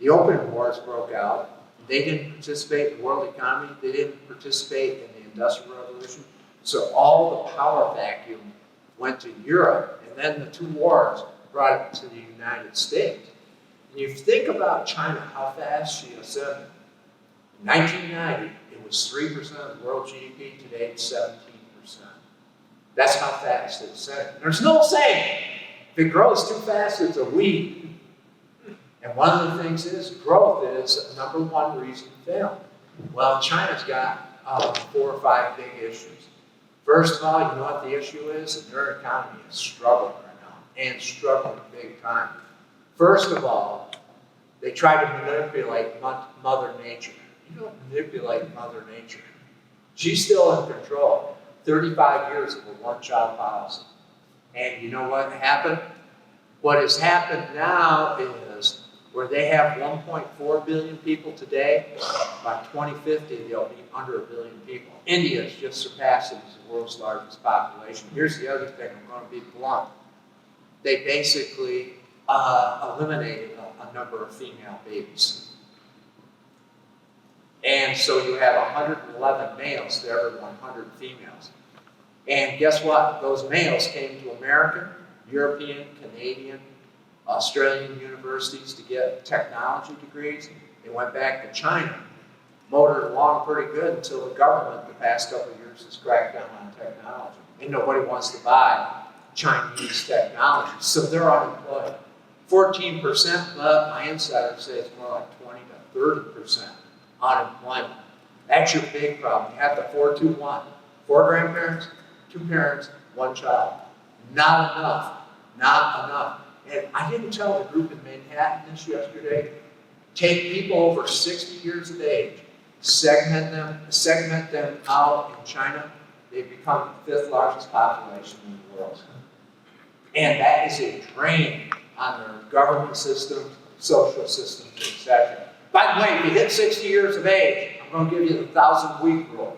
The opium wars broke out. They didn't participate in the world economy. They didn't participate in the Industrial Revolution. So all the power vacuum went to Europe, and then the two wars brought it to the United States. And you think about China, how fast she ascended. In 1990, it was 3% of the world GDP. Today, it's 17%. That's how fast it ascended. There's no saying, if it grows too fast, it's a weed. And one of the things is, growth is number one reason to fail. Well, China's got 4 or 5 big issues. First of all, you know what the issue is? Their economy is struggling right now, and struggling big time. First of all, they try to manipulate Mother Nature. You don't manipulate Mother Nature. She's still in control. 35 years of a one-child policy. And you know what happened? What has happened now is where they have 1.4 billion people today, by 2050 they'll be under 1 billion people. India is just surpassing as the world's largest population. Here's the other thing, I'm going to be blunt. They basically eliminated a number of female babies. And so you have 111 males to every 100 females. And guess what? Those males came to American, European, Canadian, Australian universities to get technology degrees. They went back to China, motored along pretty good until the government the past couple of years has cracked down on technology. And nobody wants to buy Chinese technology, so they're unemployed. 14%, but my insiders say it's more like 20 to 30% unemployment. That's your big problem. You have the 4-2-1. 4 grandparents, 2 parents, 1 child. Not enough. Not enough. And I didn't tell the group in Manhattan this yesterday, take people over 60 years of age, segment them out in China, they become the 5th largest population in the world. And that is a drain on their government systems, social systems, etc. By the way, if you hit 60 years of age, I'm going to give you the 1,000-week rule.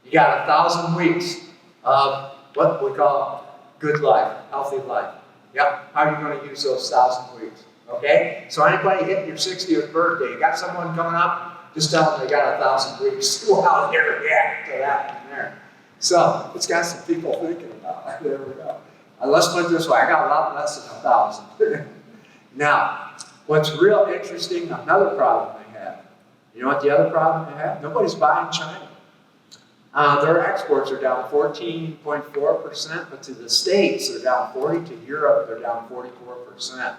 You got 1,000 weeks of what we call good life, healthy life. Yep. How are you going to use those 1,000 weeks? Okay? So anybody hitting your 60th birthday, you got someone coming up, just tell them they got 1,000 weeks. Wow, they react to that in there. So it's got some people thinking about it. There we go. Let's put it this way, I got a lot less than 1,000. Now, what's real interesting, another problem they have. You know what the other problem they have? Nobody's buying China. Their exports are down 14.4%, but to the States, they're down 40%. To Europe, they're down 44%.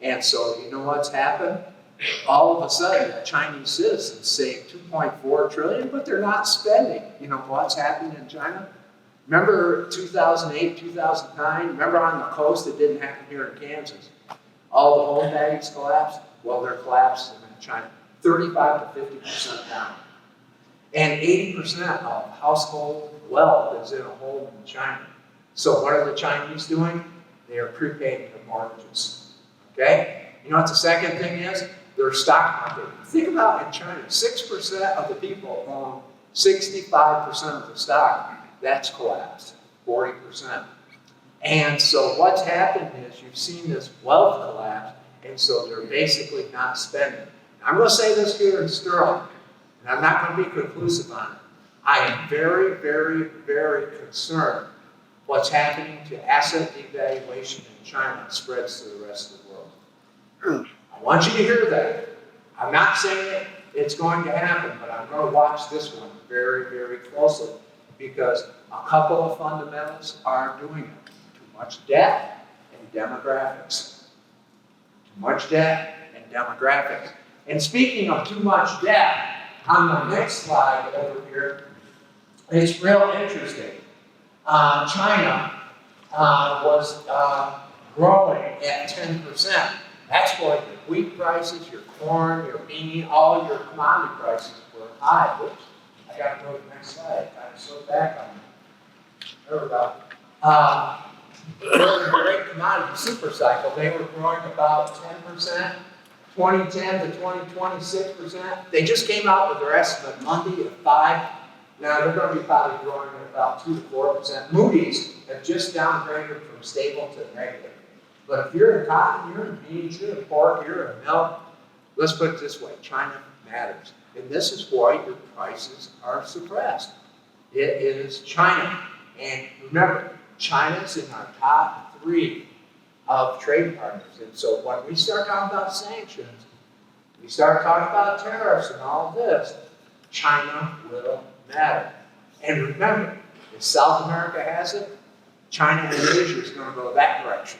And so, you know what's happened? All of a sudden, the Chinese citizens save $2.4 trillion, but they're not spending. You know what's happening in China? Remember 2008, 2009? Remember on the coast, it didn't happen here in Kansas. All the home values collapsed? Well, they're collapsing in China. 35 to 50% down. And 80% of household wealth is in a home in China. So what are the Chinese doing? They are prepaying their mortgages. Okay? You know what the second thing is? Their stock market. Think about in China, 6% of the people own 65% of the stock. That's collapsed, 40%. And so what's happened is you've seen this wealth collapse, and so they're basically not spending. I'm going to say this here in Sterling, and I'm not going to be conclusive on it. I am very, very, very concerned what's happening to asset devaluation in China spreads to the rest of the world. I want you to hear that. I'm not saying it's going to happen, but I'm going to watch this one very, very closely because a couple of fundamentals are doing it. Too much debt and demographics. Too much debt and demographics. And speaking of too much debt, on the next slide over here, it's real interesting. China was growing at 10%. That's why your wheat prices, your corn, your bean, all your commodity prices were high. Whoops, I got to go to the next slide. I slowed back on me. There we go. During the great commodity super cycle, they were growing about 10%. 2010 to 2020, 6%. They just came out with their estimate Monday at 5%. Now they're going to be probably growing at about 2 to 4%. Moody's have just downgraded from stable to negative. But if you're in cotton, you're in beans, you're in pork, you're in milk, let's put it this way, China matters. And this is why your prices are suppressed. It is China. And remember, China's in our top 3 of trade partners. And so when we start talking about sanctions, we start talking about tariffs and all of this, China will matter. And remember, if South America has it, China and Asia is going to go that direction.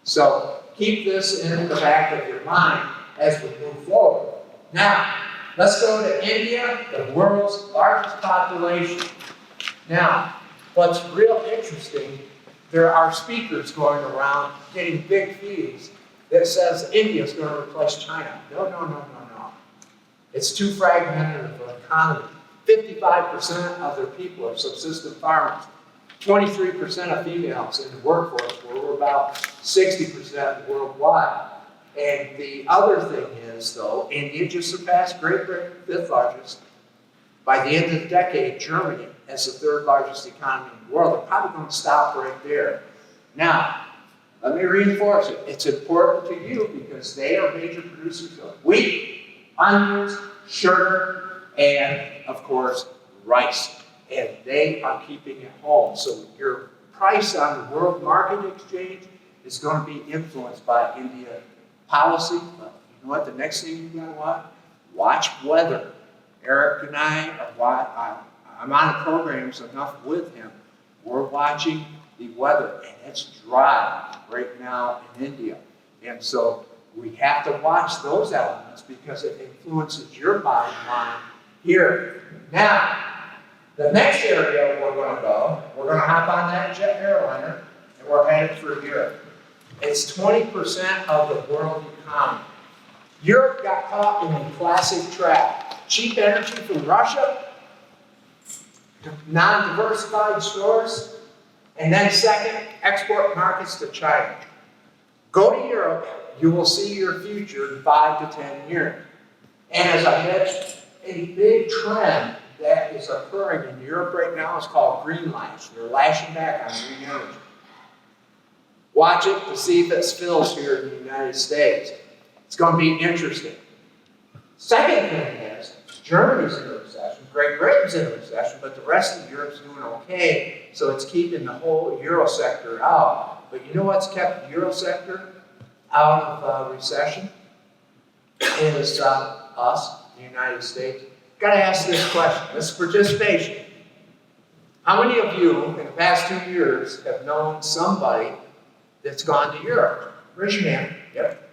So keep this in the back of your mind as we move forward. Now, let's go to India, the world's largest population. Now, what's real interesting, there are speakers going around getting big fees that says India is going to replace China. No. It's too fragmented of an economy. 55% of their people are subsistence farmers. 23% of females in the workforce, where we're about 60% worldwide. And the other thing is, though, India just surpassed Great Britain, 5th largest. By the end of the decade, Germany, as the 3rd largest economy in the world, they're probably going to stop right there. Now, let me reinforce it. It's important to you because they are major producers of wheat, onions, sugar, and, of course, rice. And they are keeping it home. So your price on the world market exchange is going to be influenced by India policy. But you know what? The next thing you got to watch? Watch weather. Eric and I are I'm on programs enough with him. We're watching the weather, and it's dry right now in India. And so we have to watch those elements because it influences your bottom line here. Now, the next area we're going to go, we're going to hop on that jet airliner, and we're headed for Europe. It's 20% of the world economy. Europe got caught in a classic trap. Cheap energy from Russia, non-diversified stores, and then second, export markets to China. Go to Europe, you will see your future in 5 to 10 years. And as I mentioned, a big trend that is occurring in Europe right now is called green lash. They're lashing back on green energy. Watch it to see if it spills here in the United States. It's going to be interesting. Second thing is, Germany's in a recession, Great Britain's in a recession, but the rest of Europe's doing okay, so it's keeping the whole Euro sector out. But you know what's kept the Euro sector out of recession? Is us, the United States. Got to ask this question. This is participation. How many of you in the past 2 years have known somebody that's gone to Europe? Raise your hand. Yep.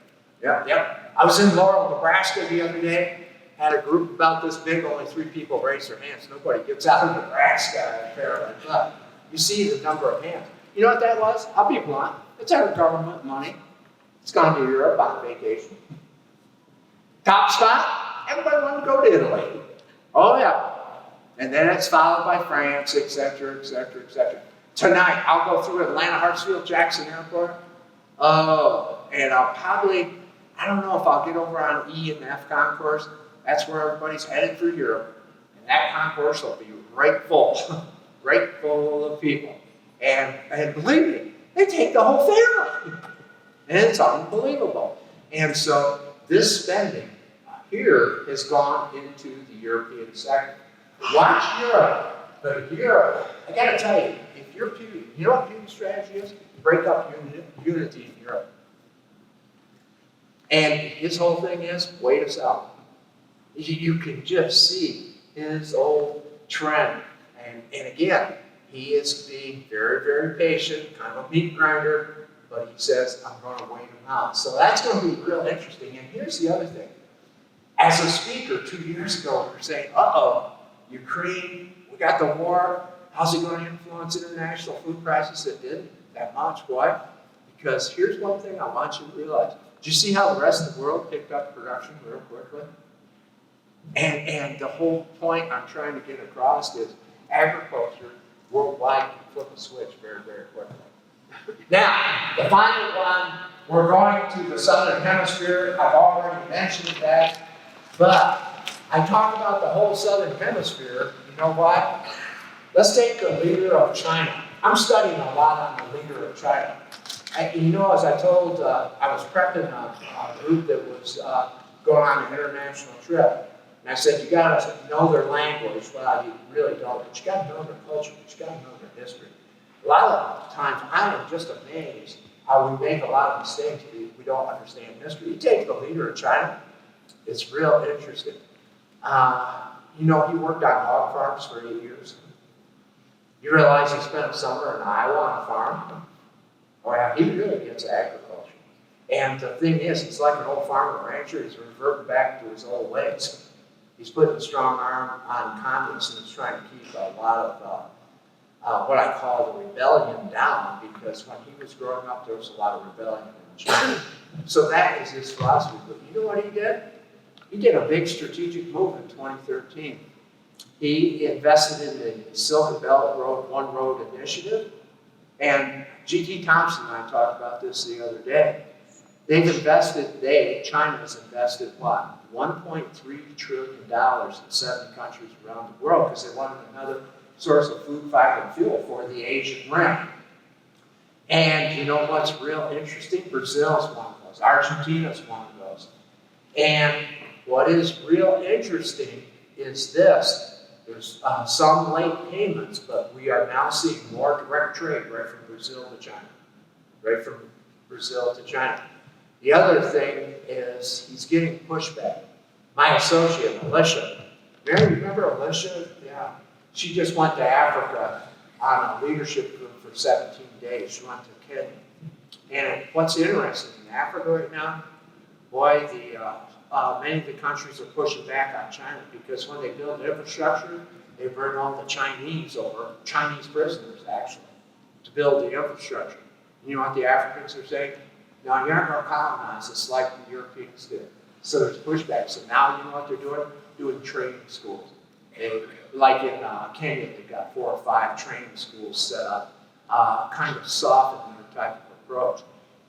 I was in Laurel, Nebraska the other day. Had a group about this big. Only 3 people raised their hands. Nobody gets out of Nebraska, apparently. But you see the number of hands. You know what that was? I'll be blunt. It's our government money. It's gone to Europe on vacation. Top spot, everybody wanted to go to Italy. Oh yeah. And then it's followed by France, etc., etc., etc. Tonight, I'll go through Atlanta, Hartsfield, Jackson Airport. Oh, and I'll probably, I don't know if I'll get over on E and F concourse. That's where everybody's headed for Europe. And that concourse will be right full, right full of people. And believe me, they take the whole family. And it's unbelievable. And so this spending here has gone into the European sector. Watch Europe, but Europe, I gotta tell you, if you're Putin, you know what Putin's strategy is? Break up unity in Europe. And his whole thing is, wait us out. You can just see his old trend. And again, he is being very, very patient, kind of a meat grinder, but he says, I'm going to wait him out. So that's going to be real interesting. And here's the other thing. As a speaker 2 years ago, we were saying, Ukraine, we got the war. How's it going to influence international food prices? It didn't that much. Why? Because here's one thing I want you to realize. Do you see how the rest of the world picked up production real quickly? And the whole point I'm trying to get across is agriculture worldwide can flip a switch very, very quickly. Now, the final one, we're going to the Southern Hemisphere. I've already mentioned that. But I talk about the whole Southern Hemisphere. You know why? Let's take the leader of China. I'm studying a lot on the leader of China. You know, as I told, I was prepping a group that was going on an international trip. And I said, you got to know their language. Well, you really don't, but you got to know their culture, but you got to know their history. A lot of times, I am just amazed how we make a lot of mistakes. We don't understand history. You take the leader of China, it's real interesting. You know, he worked on hog farms for 8 years. You realize he spent a summer in Iowa on a farm? Oh yeah, he really gets agriculture. And the thing is, he's like an old farmer rancher. He's reverting back to his old ways. He's putting a strong arm on Congress and he's trying to keep a lot of what I call the rebellion down, because when he was growing up, there was a lot of rebellion in China. So that is his philosophy. But you know what he did? He did a big strategic move in 2013. He invested in the Silk Belt Road One Road initiative. And G.T. Thompson and I talked about this the other day. China's invested what? $1.3 trillion in 7 countries around the world because they wanted another source of food, fiber, and fuel for the Asian rim. And you know what's real interesting? Brazil's one of those. Argentina's one of those. And what is real interesting is this. There's some late payments, but we are now seeing more direct trade right from Brazil to China. Right from Brazil to China. The other thing is he's getting pushback. My associate, Alicia, Mary, remember Alicia? Yeah. She just went to Africa on a leadership group for 17 days. She went to Kenya. And what's interesting in Africa right now, boy, many of the countries are pushing back on China because when they build infrastructure, they bring all the Chinese over, Chinese prisoners actually, to build the infrastructure. You know what the Africans are saying? Now, you're not going to colonize us like the Europeans did. So there's pushback. So now you know what they're doing? Doing training schools. Like in Kenya, they've got 4 or 5 training schools set up, kind of soften their type of approach.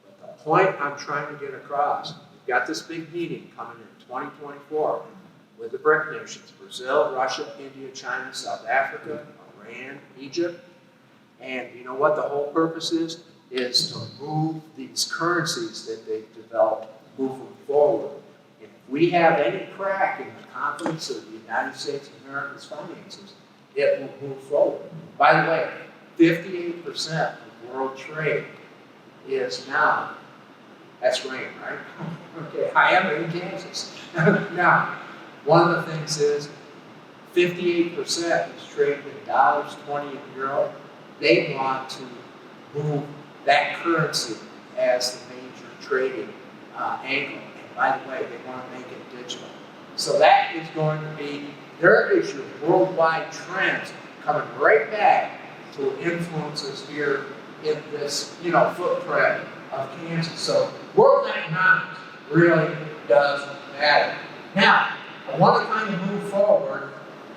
But the point I'm trying to get across, we've got this big meeting coming in 2024 with the BRIC nations, Brazil, Russia, India, China, South Africa, Iran, Egypt. And you know what the whole purpose is? Is to move these currencies that they've developed, move them forward. And if we have any crack in the confidence of the United States of America's finances, it will move forward. By the way, 58% of world trade is now, that's grain, right? Okay, I am in Kansas. Now, one of the things is 58% is traded in dollars, 20 in euro. They want to move that currency as the major trading angle. And by the way, they want to make it digital. So that is going to be, there is your worldwide trends coming right back to influence us here in this, footprint of Kansas. So world economics really does matter. Now, I want to kind of move forward,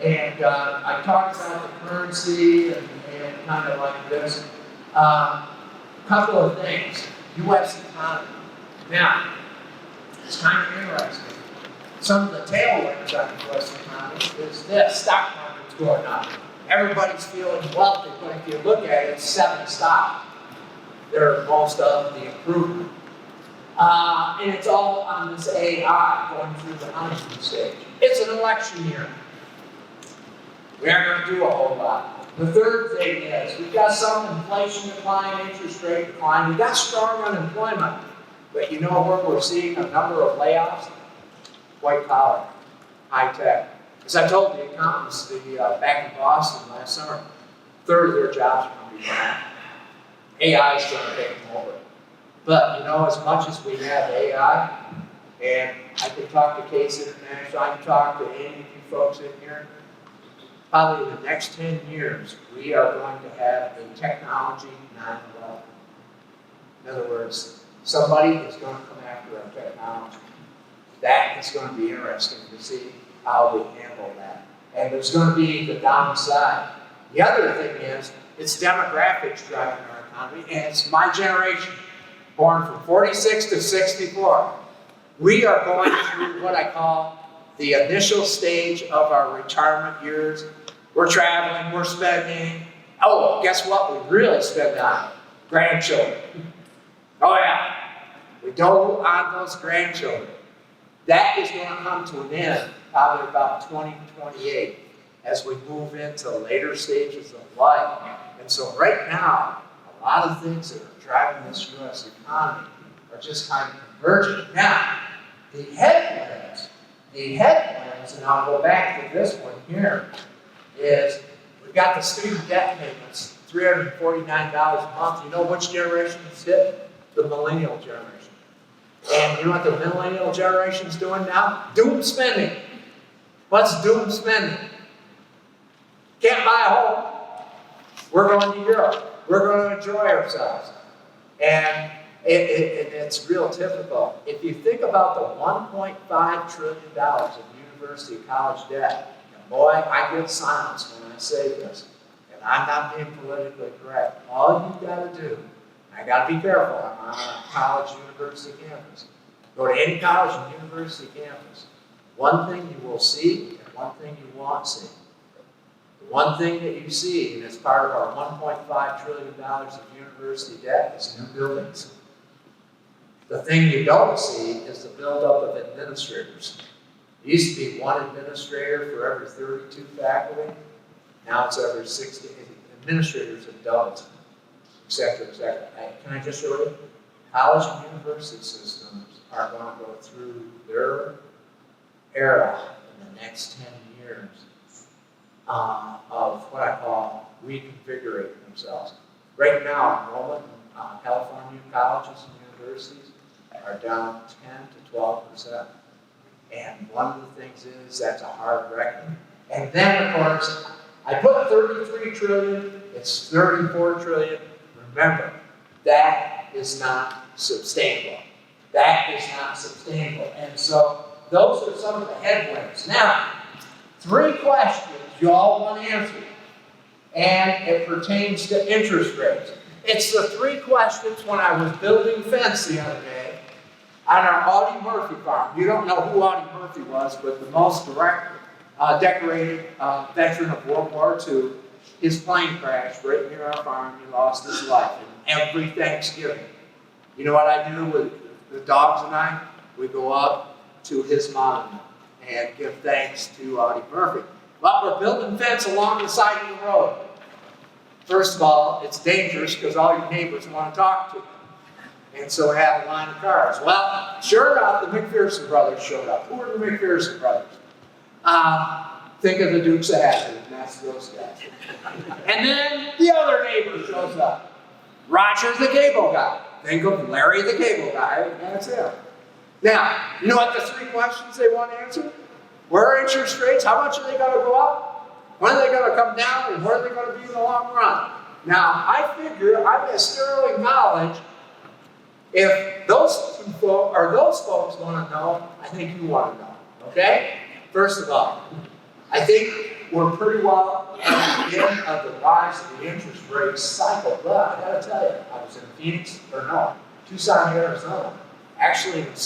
and I talked about the currency and kind of like this. Couple of things. U.S. economy. Now, it's kind of interesting. Some of the tailwinds on the U.S. economy is this: stock market's going up. Everybody's feeling wealthy, but if you look at it, it's 7 stocks. They're most of the improvement. And it's all on this AI going through the honeymoon stage. It's an election year. We aren't going to do a whole lot. The third thing is, we've got some inflation decline, interest rate decline, we've got strong unemployment. But you know where we're seeing a number of layoffs? White collar, high tech. As I told the accountants back in Boston last summer, a third of their jobs are going to be gone. AI is going to take them over. But as much as we have AI, and I can talk to Case International, I can talk to any of you folks in here, probably in the next 10 years, we are going to have a technology 9/11. In other words, somebody is going to come after our technology. That is going to be interesting to see how we handle that. And there's going to be the downside. The other thing is, it's demographics driving our economy, and it's my generation, born from 46 to 64. We are going through what I call the initial stage of our retirement years. We're traveling, we're spending. Oh, guess what we really spend on? Grandchildren. Oh yeah, we dole on those grandchildren. That is going to come to an end probably about 2028 as we move into later stages of life. And so right now, a lot of things that are driving this U.S. economy are just kind of converging. Now, the headwinds, and I'll go back to this one here, is we've got the student debt payments, $349 a month. You know which generation it's hit? The millennial generation. And you know what the millennial generation is doing now? Doom spending. What's doom spending? Can't buy a home. We're going to Europe. We're going to enjoy ourselves. And it's real typical. If you think about the $1.5 trillion of university college debt, and boy, I get silence when I say this, and I'm not being politically correct. All you've got to do, I got to be careful, I'm on a college university campus. Go to any college and university campus. One thing you will see and one thing you won't see. The one thing that you see, and it's part of our $1.5 trillion of university debt, is new buildings. The thing you don't see is the buildup of administrators. It used to be one administrator for every 32 faculty. Now it's every 60. Administrators have doubled, et cetera, et cetera. Can I just show you? College and university systems are going to go through their era in the next 10 years of what I call reconfiguring themselves. Right now, enrollment in California colleges and universities are down 10 to 12%. And one of the things is that's a hard reckoning. And then, of course, I put 33 trillion, it's 34 trillion. Remember, that is not sustainable. That is not sustainable. And so those are some of the headwinds. Now, 3 questions you all want answered, and it pertains to interest rates. It's the 3 questions when I was building fence the other day on our Audie Murphy farm. You don't know who Audie Murphy was, but the most decorated veteran of World War II. His plane crashed right near our farm. He lost his life. And every Thanksgiving, you know what I do with the dogs and I? We go up to his monument and give thanks to Audie Murphy. But we're building fence along the side of the road. First of all, it's dangerous because all your neighbors want to talk to you. And so we have a line of cars. Well, sure enough, the McPherson brothers showed up. Who are the McPherson brothers? Think of the Dukes of Hazzard, and that's those guys. And then the other neighbor shows up. Roger the cable guy. Think of Larry the cable guy, and that's him. Now, you know what the 3 questions they want answered? Where are interest rates? How much are they going to go up? When are they going to come down? And where are they going to be in the long run? Now, I figure I'm at sterling knowledge. If those folks want to know, I think you want to know. Okay? First of all, I think we're pretty well at the end of the rise of the interest rate cycle. But I got to tell you, I was in Tucson, Arizona, actually in a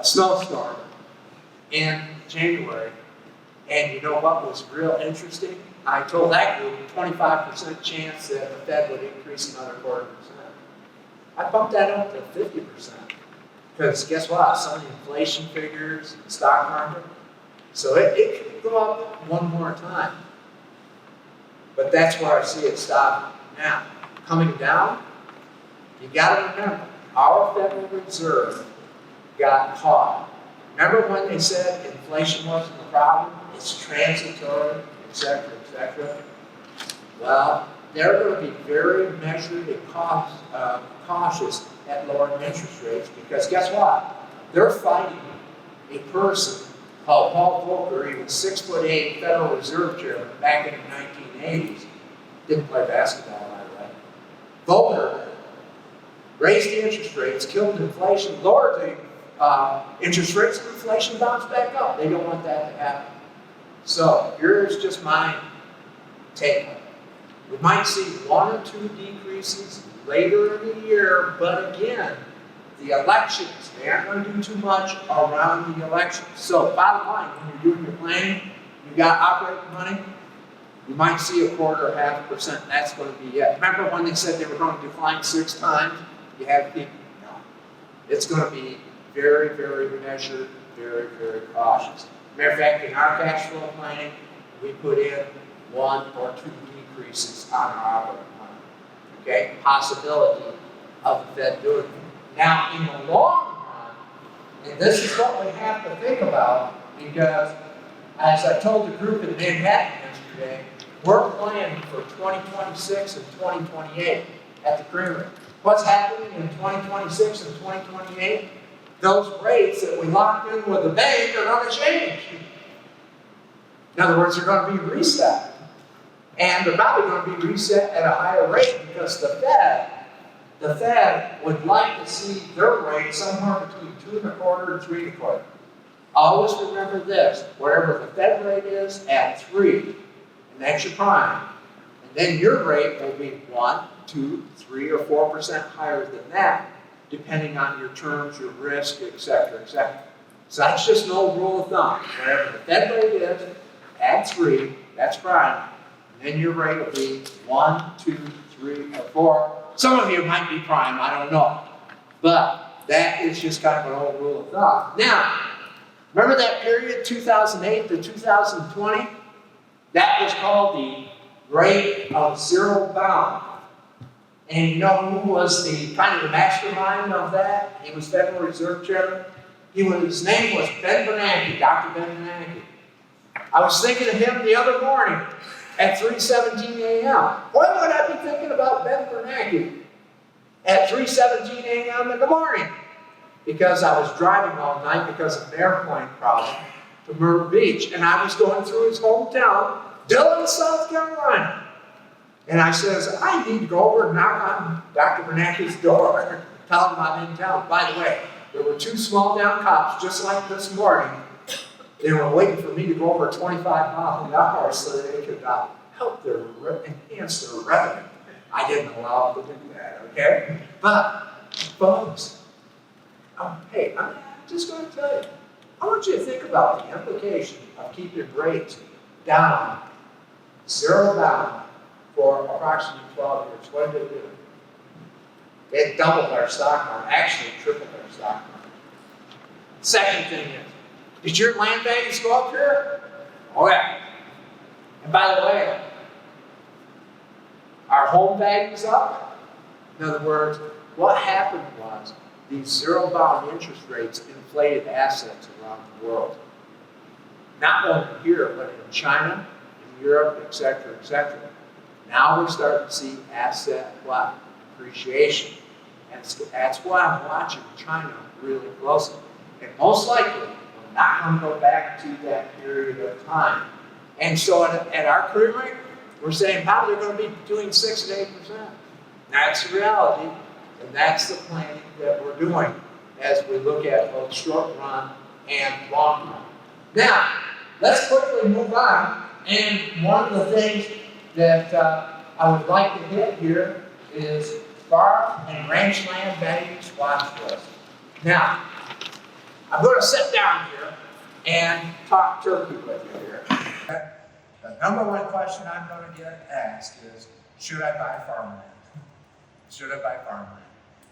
snowstorm in January. And you know what was real interesting? I told that group 25% chance that the Fed would increase another 0.25%. I bumped that up to 50%. Because guess what? Some of the inflation figures in the stock market. So it could go up one more time. But that's where I see it stop now. Coming down, you got to remember, our Federal Reserve got caught. Remember when they said inflation wasn't a problem? It's transitory, etc., etc. Well, they're going to be very measured and cautious at lowering interest rates because guess what? They're fighting a person called Paul Volcker. He was 6'8", Federal Reserve Chairman back in the 1980s. Didn't play basketball, by the way. Volcker raised the interest rates, killed inflation, lowered the interest rates, and inflation bounced back up. They don't want that to happen. So here's just my take on it. We might see 1 or 2 decreases later in the year, but again, the elections, they aren't going to do too much around the elections. So bottom line, when you're doing your planning, you've got operating money, you might see 1/4 or 0.5%. That's going to be it. Remember when they said they were going to decline 6 times? You have people, no. It's going to be very, very measured, very, very cautious. Matter of fact, in our cash flow planning, we put in 1 or 2 decreases on our operating money. Okay? Possibility of the Fed doing it. Now, in the long run, and this is what we have to think about, because as I told the group in Manhattan yesterday, we're planning for 2026 and 2028 at the Creamery. What's happening in 2026 and 2028? Those rates that we locked in with the bank are going to change. In other words, they're going to be reset. And they're probably going to be reset at a higher rate because the Fed would like to see their rate somewhere between 2.25% and 3.25%. Always remember this, wherever the Fed rate is at 3, and that's your prime, and then your rate will be 1, 2, 3, or 4% higher than that, depending on your terms, your risk, etc., etc. So that's just an old rule of thumb. Wherever the Fed rate is at 3, that's prime, and then your rate will be 1, 2, 3, or 4. Some of you might be prime, I don't know. But that is just kind of an old rule of thumb. Now, remember that period, 2008 to 2020? That was called the rate of zero bound. And you know who was the mastermind of that? He was Federal Reserve Chairman. His name was Ben Bernanke, Dr. Ben Bernanke. I was thinking of him the other morning at 3:17 a.m. Why would I be thinking about Ben Bernanke at 3:17 a.m. in the morning? Because I was driving all night because of an airplane problem to Myrtle Beach, and I was going through his hometown, Dillon, South Carolina. And I says, I need to go over and knock on Dr. Bernanke's door, tell him I'm in town. By the way, there were 2 small town cops, just like this morning. They were waiting for me to go over 25 miles an hour so that they could help enhance their revenue. I didn't allow them to do that, okay? But, folks, hey, I'm just going to tell you, I want you to think about the implication of keeping rates down, 0 down, for approximately 12 years. What did it do? It doubled our stock market, actually tripled our stock market. Second thing is, did your land values go up here? Oh yeah. And by the way, our home values up. In other words, what happened was these 0 bound interest rates inflated assets around the world. Not only here, but in China, in Europe, etc., etc. Now we're starting to see asset appreciation. And that's why I'm watching China really closely. And most likely, we're not going to go back to that period of time. And so at our current rate, we're saying probably they're going to be doing 6 to 8%. That's the reality, and that's the planning that we're doing as we look at both short run and long run. Now, let's quickly move on. And one of the things that I would like to hit here is farm and ranch land values watch list. Now, I'm going to sit down here and talk turkey with you here. The number one question I'm going to get asked is, should I buy farmland? Should I buy farmland?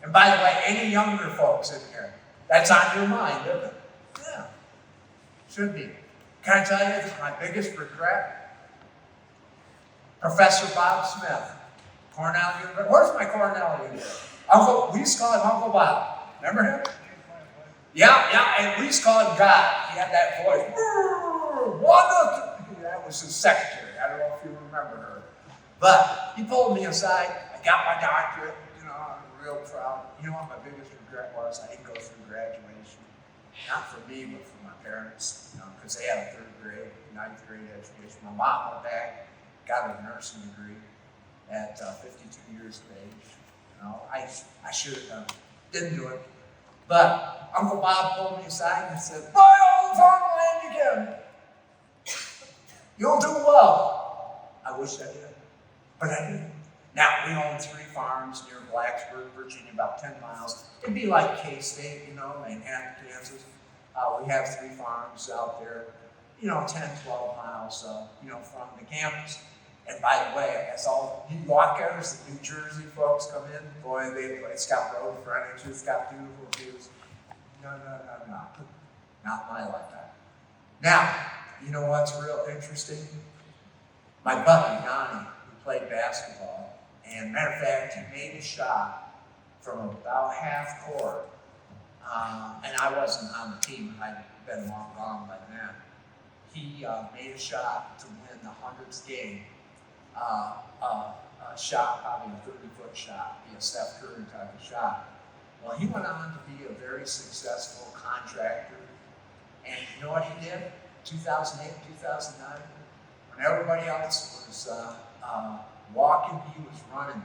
And by the way, any younger folks in here, that's on your mind, isn't it? Yeah, should be. Can I tell you my biggest regret? Professor Bob Smith, Cornell University. Where's my Cornell University? We used to call him Uncle Bob. Remember him? Yeah, and we used to call him God. He had that voice. That was his secretary. I don't know if you remember her. But he pulled me aside. I got my doctorate. I'm real proud. You know what my biggest regret was? I didn't go through graduation. Not for me, but for my parents. Because they had a 3rd grade, 9th grade education. My mom went back, got a nursing degree at 52 years of age. I should have done it. Didn't do it. But Uncle Bob pulled me aside and said, buy all the farmland you can. You'll do well. I wish I did, but I didn't. Now, we own 3 farms near Blacksburg, Virginia, about 10 miles. It'd be like K-State, Manhattan, Kansas. We have 3 farms out there, 10, 12 miles, from the campus. And by the way, as all New Yorkers, the New Jersey folks come in, boy, it's got road frontage, it's got beautiful views. No. Not my lifetime. Now, you know what's real interesting? My buddy, Donnie, who played basketball, and matter of fact, he made a shot from about half court, and I wasn't on the team, I'd been long gone by then. He made a shot to win the 100th game. A shot, probably a 30-foot shot, be a Steph Curry type of shot. Well, he went on to be a very successful contractor. And you know what he did? 2008, 2009, when everybody else was walking, he was running.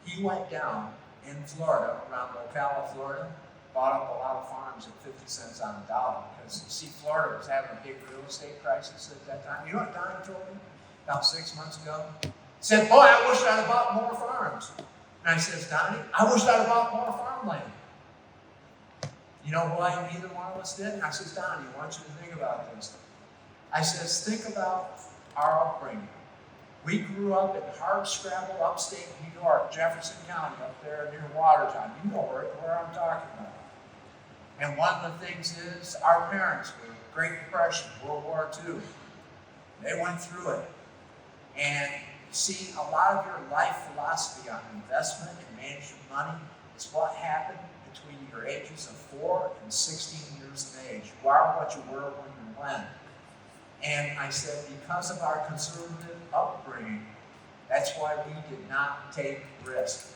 He went down in Florida, around Ocala, Florida, bought up a lot of farms at 50 cents on the dollar. Because, you see, Florida was having a big real estate crisis at that time. You know what Donnie told me about 6 months ago? He said, boy, I wish I'd have bought more farms. And I says, Donnie, I wish I'd have bought more farmland. You know why neither one of us did? And I says, Donnie, I want you to think about this. I says, think about our upbringing. We grew up in hardscrabble, upstate New York, Jefferson County, up there near Watertown. You know where I'm talking about. And one of the things is our parents were Great Depression, World War II. They went through it. And see, a lot of your life philosophy on investment and managing money is what happened between your ages of 4 and 16 years of age. You are what you were when you went. And I said, because of our conservative upbringing, that's why we did not take risk.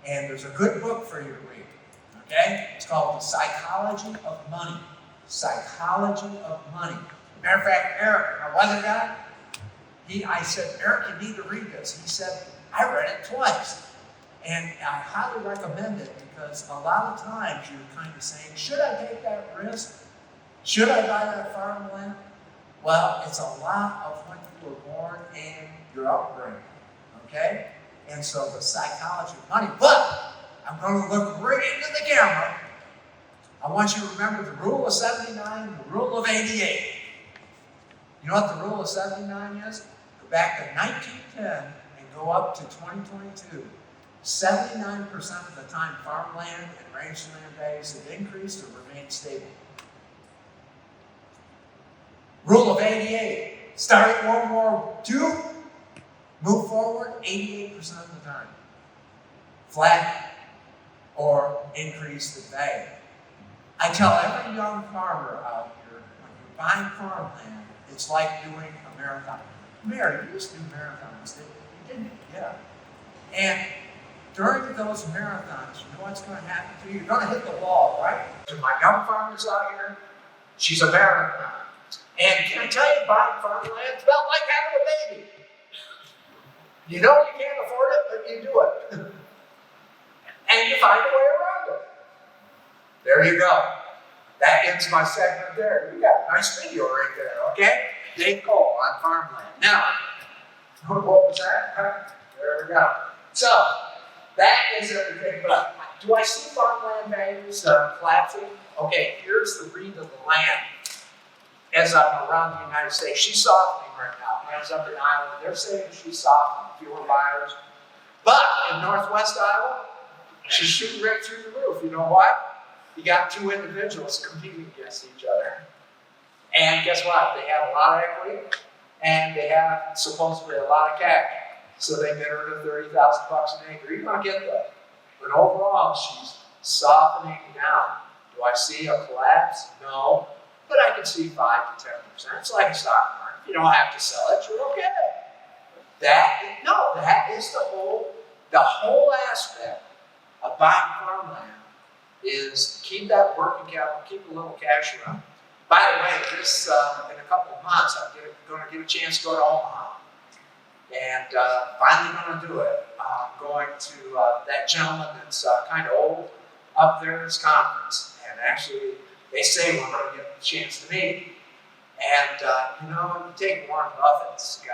And there's a good book for you to read, okay? It's called The Psychology of Money. Psychology of Money. Matter of fact, Eric, our weather guy, I said, Eric, you need to read this. He said, I read it twice. And I highly recommend it because a lot of times you're kind of saying, should I take that risk? Should I buy that farmland? Well, it's a lot of when you were born and your upbringing, okay? And so the psychology of money. But I'm going to look right into the camera. I want you to remember the rule of 79 and the rule of 88. You know what the rule of 79 is? Go back to 1910 and go up to 2022. 79% of the time farmland and rangeland values have increased or remained stable. Rule of 88. Starting World War II, move forward 88% of the time. Flat or increased in value. I tell every young farmer out here, when you're buying farmland, it's like doing a marathon. Mary, you used to do marathons, didn't you? You didn't? Yeah. And during those marathons, you know what's going to happen to you? You're going to hit the wall, right? To my young farmers out here, she's a marathon. And can I tell you, buying farmland, it's about like having a baby. You know you can't afford it, but you do it. And you find a way around it. There you go. That ends my segment there. You got a nice video right there, okay? Dave Kohl on farmland. Now, what was that? There we go. So, that is everything. But do I see farmland values collapsing? Okay, here's the read of the land. As I'm around the United States, she's softening right now. Hands up in Iowa, they're saying she's softening, fewer buyers. But in Northwest Iowa, she's shooting right through the roof. You know why? You got two individuals competing against each other. And guess what? They have a lot of equity, and they have supposedly a lot of cash. So they bid her to $30,000 an acre. You're going to get that. But overall, she's softening down. Do I see a collapse? No. But I can see 5 to 10%. It's like a stock market. You don't have to sell it. You're okay. That is the whole aspect of buying farmland is keep that working capital, keep a little cash around. By the way, this in a couple of months, I'm going to get a chance to go to Omaha. And finally going to do it. I'm going to that gentleman that's kind of old up there at his conference. And actually, they say we're going to get a chance to meet. And, you take Warren Buffett's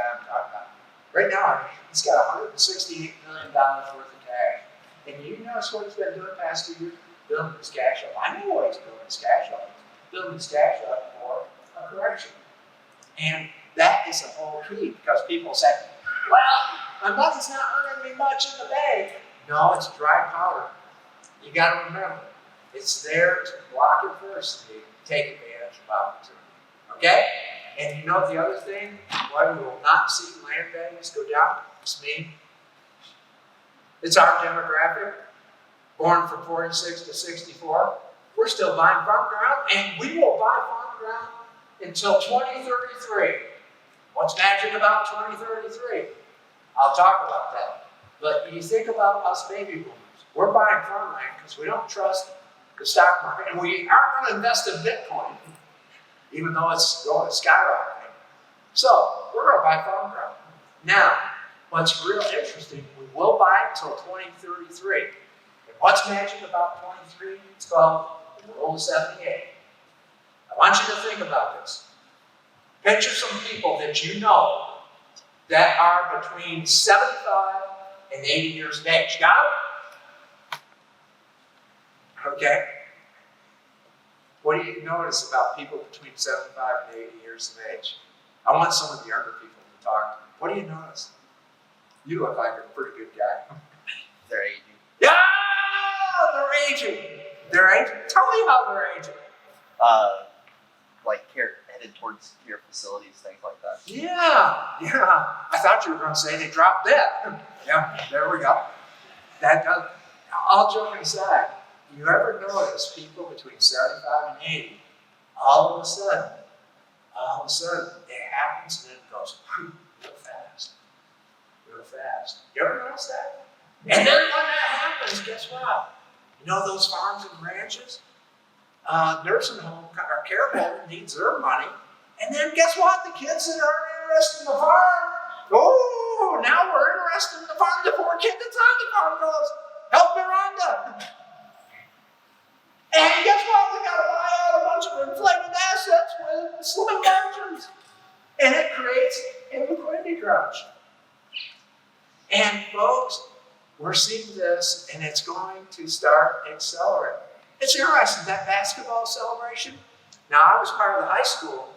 right now, he's got $168 million worth of cash. And you notice what he's been doing the past 2 years? Building his cash up. I know what he's building his cash up. He's building his cash up for a correction. And that is the whole key, because people say, well, my money's not earning me much in the bank. No, it's dry powder. You got to remember, it's there to block adversity, take advantage of opportunity. Okay? And you know the other thing, why we will not see land values go down? It's me. It's our demographic, born from 46 to 64. We're still buying farm ground, and we will buy farm ground until 2033. What's magic about 2033? I'll talk about that. But you think about us baby boomers. We're buying farmland because we don't trust the stock market, and we aren't going to invest in Bitcoin, even though it's going to skyrocket. So we're going to buy farm ground. Now, what's real interesting, we will buy it until 2033. And what's magic about 23? It's called the Rule of 78. I want you to think about this. Picture some people that you know that are between 75 and 80 years of age. Got it? Okay. What do you notice about people between 75 and 80 years of age? I want some of the younger people to talk. What do you notice? You look like a pretty good guy. They're aging. Yeah, they're aging. They're aging. Tell me how they're aging. Like headed towards care facilities, things like that. Yeah. I thought you were going to say they dropped dead. Yeah, there we go. That does. All joking aside, you ever notice people between 75 and 80, all of a sudden, it happens and it goes real fast. You ever notice that? And then when that happens, guess what? You know those farms and ranches? Nursing home or care home needs their money. And then guess what? The kids that aren't interested in the farm, now we're interested in the farm. The poor kid that's on the farm goes, help me, Rhonda. And guess what? We got to buy out a bunch of inflated assets with slim margins. And it creates a liquidity crunch. And folks, we're seeing this, and it's going to start accelerating. It's interesting, that basketball celebration. Now, I was part of the high school.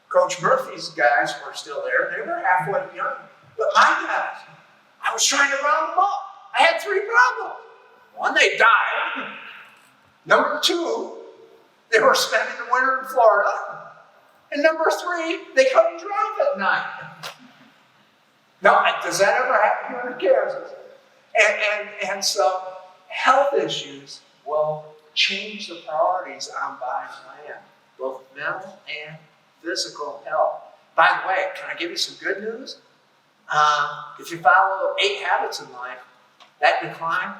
Coach Murphy's guys were still there. They were halfway young. But my guys, I was trying to round them up. I had 3 problems. One, they died. Number 2, they were spending the winter in Florida. And number 3, they couldn't drive at night. Now, does that ever happen here in Kansas? And so health issues will change the priorities on buying land, both mental and physical health. By the way, can I give you some good news? If you follow 8 habits in life, that decline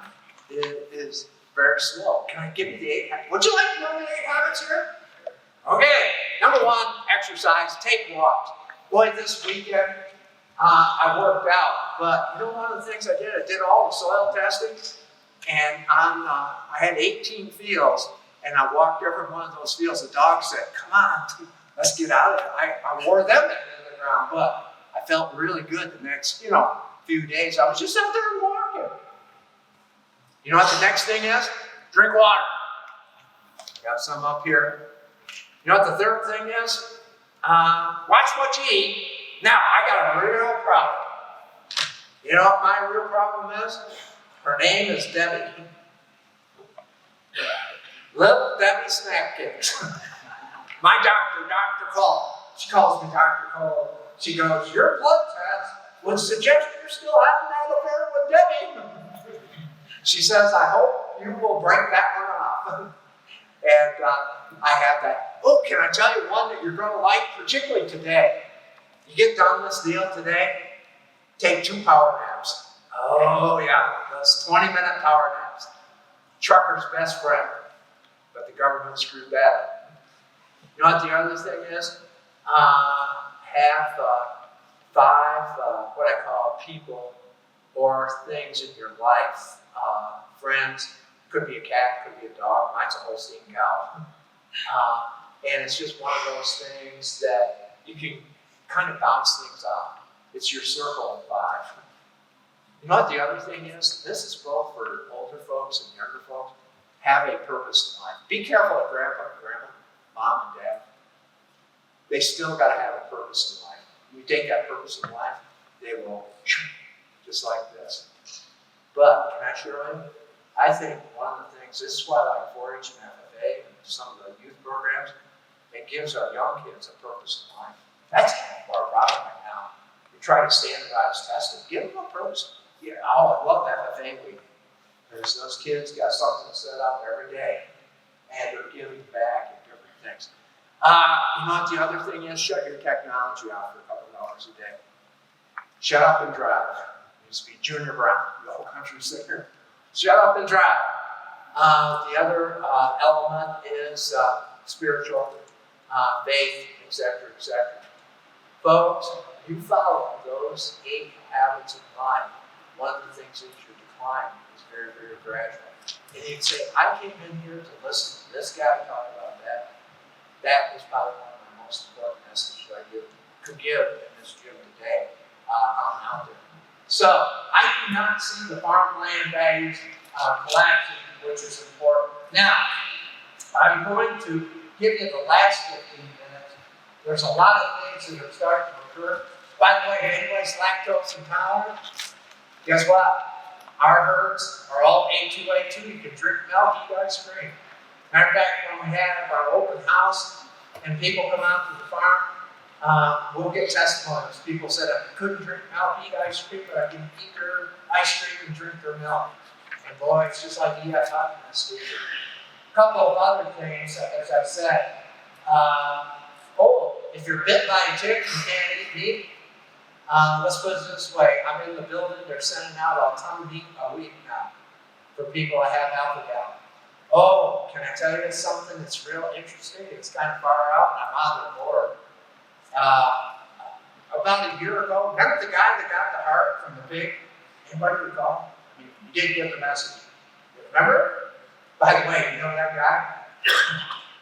is very slow. Can I give you the 8 habits? Would you like to know the 8 habits here? Okay, number 1, exercise, take walks. Boy, this weekend, I worked out, but you know one of the things I did? I did all the soil testing, and I had 18 fields, and I walked every one of those fields. The dog said, come on, let's get out of it. I wore them into the ground, but I felt really good the next, few days. I was just out there walking. You know what the next thing is? Drink water. Got some up here. You know what the third thing is? Watch what you eat. Now, I got a real problem. You know what my real problem is? Her name is Debbie. Little Debbie Snack Cakes. My doctor, Dr. Kohl. She calls me Dr. Kohl. She goes, your blood test would suggest you're still having that affair with Debbie. She says, I hope you will break that one off. And I have that. Oh, can I tell you one that you're going to like, particularly today? You get done this deal today, take 2 power naps. Oh, yeah, those 20-minute power naps. Trucker's best friend, but the government screwed that up. You know what the other thing is? Have 5 what I call people or things in your life. Friends, could be a cat, could be a dog. Mine's a Holstein cow. And it's just one of those things that you can kind of bounce things off. It's your circle of 5. You know what the other thing is? This is both for older folks and younger folks. Have a purpose in life. Be careful of grandpa and grandma, mom and dad. They still got to have a purpose in life. You take that purpose in life, they will, just like this. But can I share with you? I think one of the things, this is why I like 4-H and FFA and some of the youth programs, it gives our young kids a purpose in life. That's half of our problem right now. We try to standardize testing. Give them a purpose. Yeah, I love FFA week. There's those kids got something set up every day, and they're giving back in different things. You know what the other thing is? Shut your technology off for a couple of hours a day. Shut up and drive. It used to be Junior Brown, the whole country singer. Shut up and drive. The other element is spiritual, faith, etc., etc. Folks, you follow those 8 habits in life, one of the things is your decline is very, very gradual. And you'd say, I came in here to listen to this guy talk about that. That is probably one of the most important messages I could give in this gym today on out there. So, I do not see the farmland values collapsing, which is important. Now, I'm going to give you the last 15 minutes. There's a lot of things that are starting to occur. By the way, anybody's lactose intolerant, guess what? Our herds are all A2A2. You can drink milk, eat ice cream. Matter of fact, when we have our open house and people come out to the farm, we'll get testimonies. People said, I couldn't drink milk, eat ice cream, but I can eat their ice cream and drink their milk. And boy, it's just like EF happiness. A couple of other things, as I said. If you're bit by a tick, you can't eat meat. Let's put it this way. I'm in the building. They're sending out a ton of meat a week now for people that have alpha-gal. Oh, can I tell you something that's real interesting? It's kind of far out, and I'm on the board. About a year ago, remember the guy that got the heart from the pig? Anybody recall? You didn't get the message. Remember? By the way, you know that guy?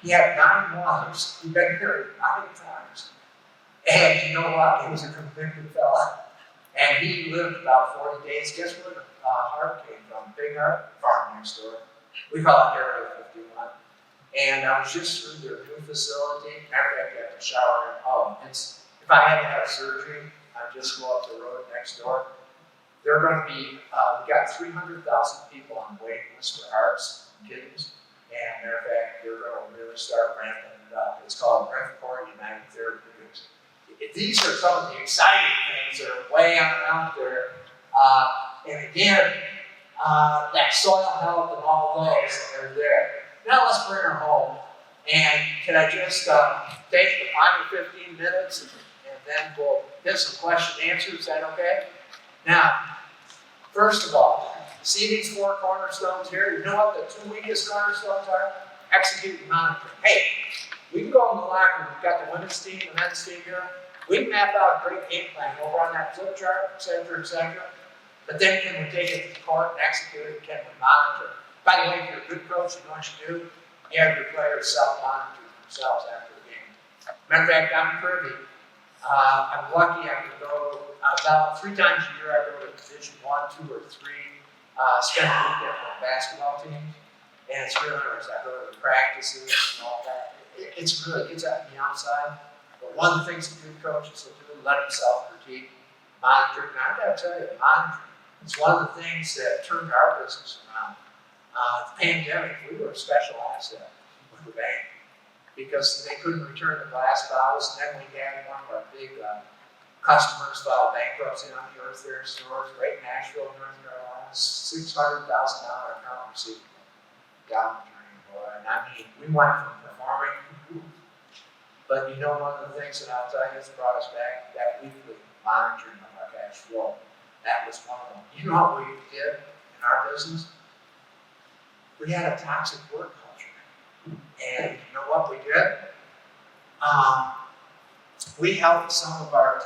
He had 9 wives. He'd been married 9 times. And you know what? He was a convicted fella. And he lived about 40 days. Guess where the heart came from? Big Heart Farm next door. We call it Area 51. And I was just through their new facility. Matter of fact, I had to shower. If I had to have surgery, I'd just go up the road next door. They're going to be, we got 300,000 people on the waiting list for hearts and kidneys. And matter of fact, they're going to really start ramping it up. It's called Revcor United Therapeutics. These are some of the exciting things that are way out there. And again, that soil health and all those that are there. Now let's bring her home. And can I just take the final 15 minutes and then we'll get some question and answers? Is that okay? Now, first of all, see these 4 cornerstones here? You know what the 2 weakest cornerstones are? Execute and monitor. Hey, we can go in the locker room. We've got the women's team, the men's team here. We can map out a great game plan over on that flip chart, et cetera, et cetera. But then can we take it to the court and execute it? Can we monitor? By the way, if you're a good coach, you know what you do? You have your players self-monitor themselves after the game. Matter of fact, I'm privy. I'm lucky I can go about 3 times a year. I go to Division 1, 2, or 3, spend a weekend with basketball teams. And it's really nice. I go to the practices and all that. It's really gets out me outside. But one of the things a good coaches will do, let himself critique, monitor. And I gotta tell you, monitoring is one of the things that turned our business around. The pandemic, we were a special asset with the bank because they couldn't return the glass bottles. And then we had one of our big customers file bankruptcy on the Earth Fair stores right in Nashville, North Carolina, $600,000 account receivable. Down the drain, boy. And I mean, we went from performing, but you know, one of the things that I'll tell you has brought us back, that weekly monitoring of our cash flow. That was one of them. You know what we did in our business? We had a toxic work culture. And you know what we did? We helped some of our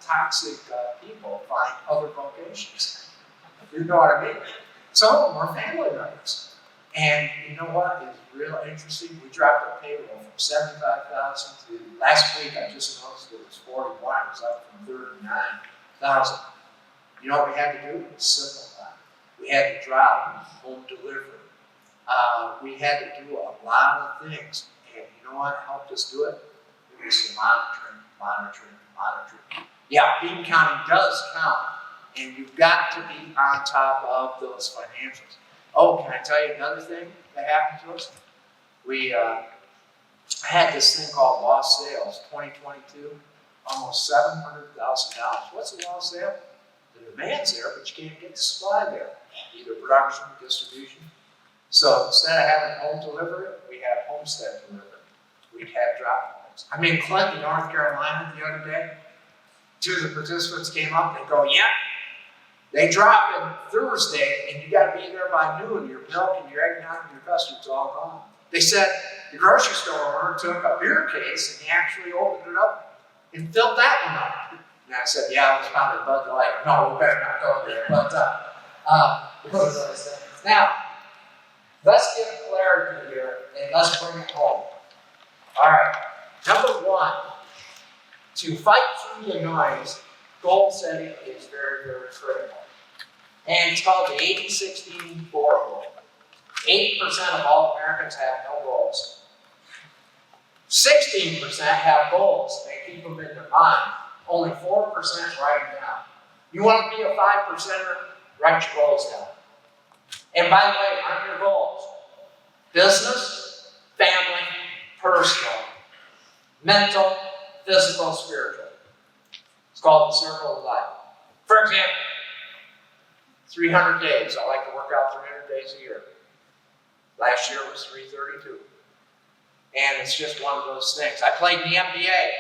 toxic people find other vocations. You know what I mean? Some of them are family members. And you know what is real interesting? We dropped our payroll from 75,000 to last week. I just noticed it was 41. It was up from 39,000. You know what we had to do? It was simplify. We had to drop home delivery. We had to do a lot of things. And you know what helped us do it? It was the monitoring. Yeah, bean counting does count. And you've got to be on top of those financials. Oh, can I tell you another thing that happened to us? We had this thing called lost sales, 2022, almost $700,000. What's a lost sale? The demand's there, but you can't get the supply there, either production or distribution. So instead of having home delivery, we had homestead delivery. We'd have drop points. I'm in Clinton, North Carolina the other day. 2 of the participants came up and they go, yeah. They drop in Thursday, and you got to be there by noon. Your milk and your eggnog and your custard's all gone. They said the grocery store owner took a beer case and he actually opened it up and filled that one up. And I said, yeah, it was probably Bud Light. No, we better not go there. But now, let's get clarity here and let's bring it home. All right. Number 1, to fight through the noise, goal setting is very, very critical. And it's called the 80-16-4 rule. 80% of all Americans have no goals. 16% have goals. They keep them in their mind. Only 4% write them down. You want to be a 5%er? Write your goals down. And by the way, on your goals, business, family, personal, mental, physical, spiritual. It's called the circle of life. For example, 300 days. I like to work out 300 days a year. Last year was 332. And it's just one of those things. I played in the NBA,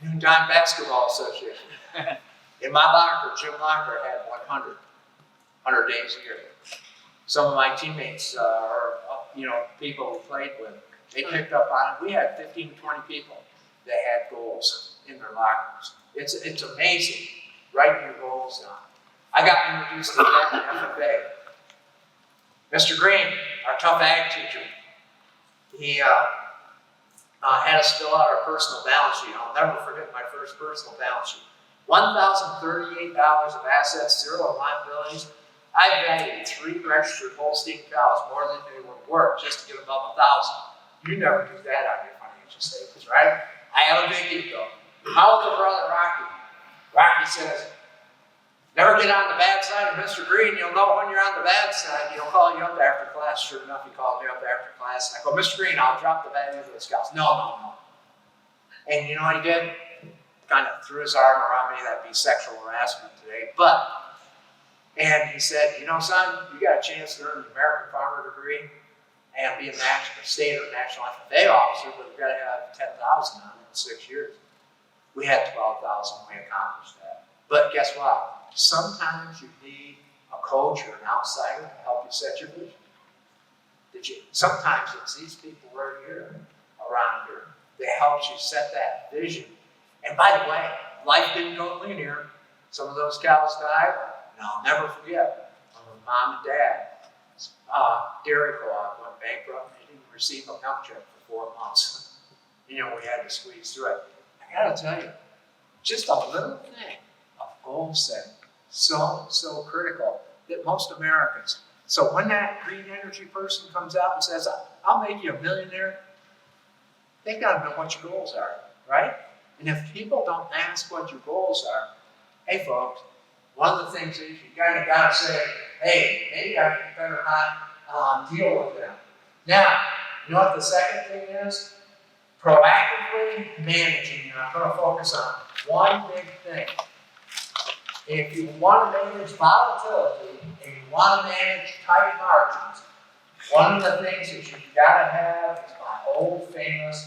Noontime Basketball Association. In my locker, Jim Locker had 100 days a year. Some of my teammates are, people we played with, they picked up on it. We had 15 to 20 people that had goals in their lockers. It's amazing. Writing your goals down. I got introduced to that in FFA. Mr. Green, our tough ag teacher, he had us fill out our personal balance sheet. I'll never forget my first personal balance sheet. $1,038 of assets, 0 liabilities. I valued 3 registered Holstein cows more than they were worth just to get above 1,000. You never do that on your financial statements, right? I have a big ego. My older brother, Rocky. Rocky says, never get on the bad side of Mr. Green. You'll know when you're on the bad side. He'll call you up after class. Sure enough, he called me up after class. I go, Mr. Green, I'll drop the value of those cows. No. And you know what he did? Kind of threw his arm around me. That'd be sexual harassment today. And he said, you know, son, you got a chance to earn the American Farmer degree and be a state or national FFA officer, but you've got to have 10,000 on it in 6 years. We had 12,000. We accomplished that. But guess what? Sometimes you need a coach or an outsider to help you set your vision. Sometimes it's these people right here, around here, that helps you set that vision. And by the way, life didn't go linear. Some of those cows died. And I'll never forget when mom and dad, dairy co-op went bankrupt and they didn't receive a milk check for 4 months. You know, we had to squeeze through it. I gotta tell you, just a little thing of goal setting, so critical that most Americans. So when that green energy person comes out and says, I'll make you a millionaire, they gotta know what your goals are, right? And if people don't ask what your goals are, hey folks, one of the things is you kind of gotta say, hey, maybe I better not deal with them. Now, you know what the second thing is? Proactively managing, and I'm going to focus on one big thing. If you want to manage volatility and you want to manage tight margins, one of the things that you've got to have is my old famous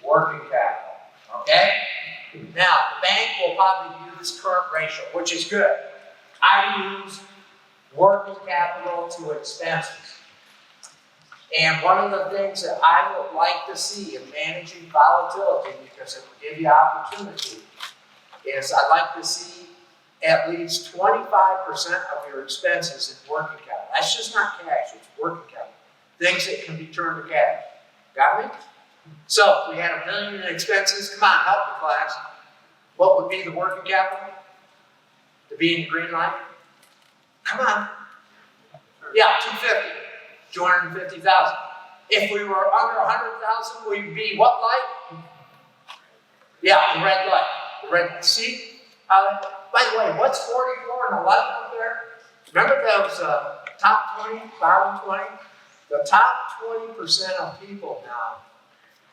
working capital. Okay? Now, the bank will probably use current ratio, which is good. I use working capital to expenses. And one of the things that I would like to see in managing volatility, because it will give you opportunity, is I'd like to see at least 25% of your expenses in working capital. That's just not cash, it's working capital. Things that can be turned to cash. Got me? So, if we had $1 million in expenses, come on, help me class. What would be the working capital to be in the green light? Come on. Yeah, 250,000. If we were under 100,000, we'd be what light? Yeah, the red light. The red light. See? By the way, what's 44 and 11 up there? Remember those top 20, bottom 20? The top 20% of people now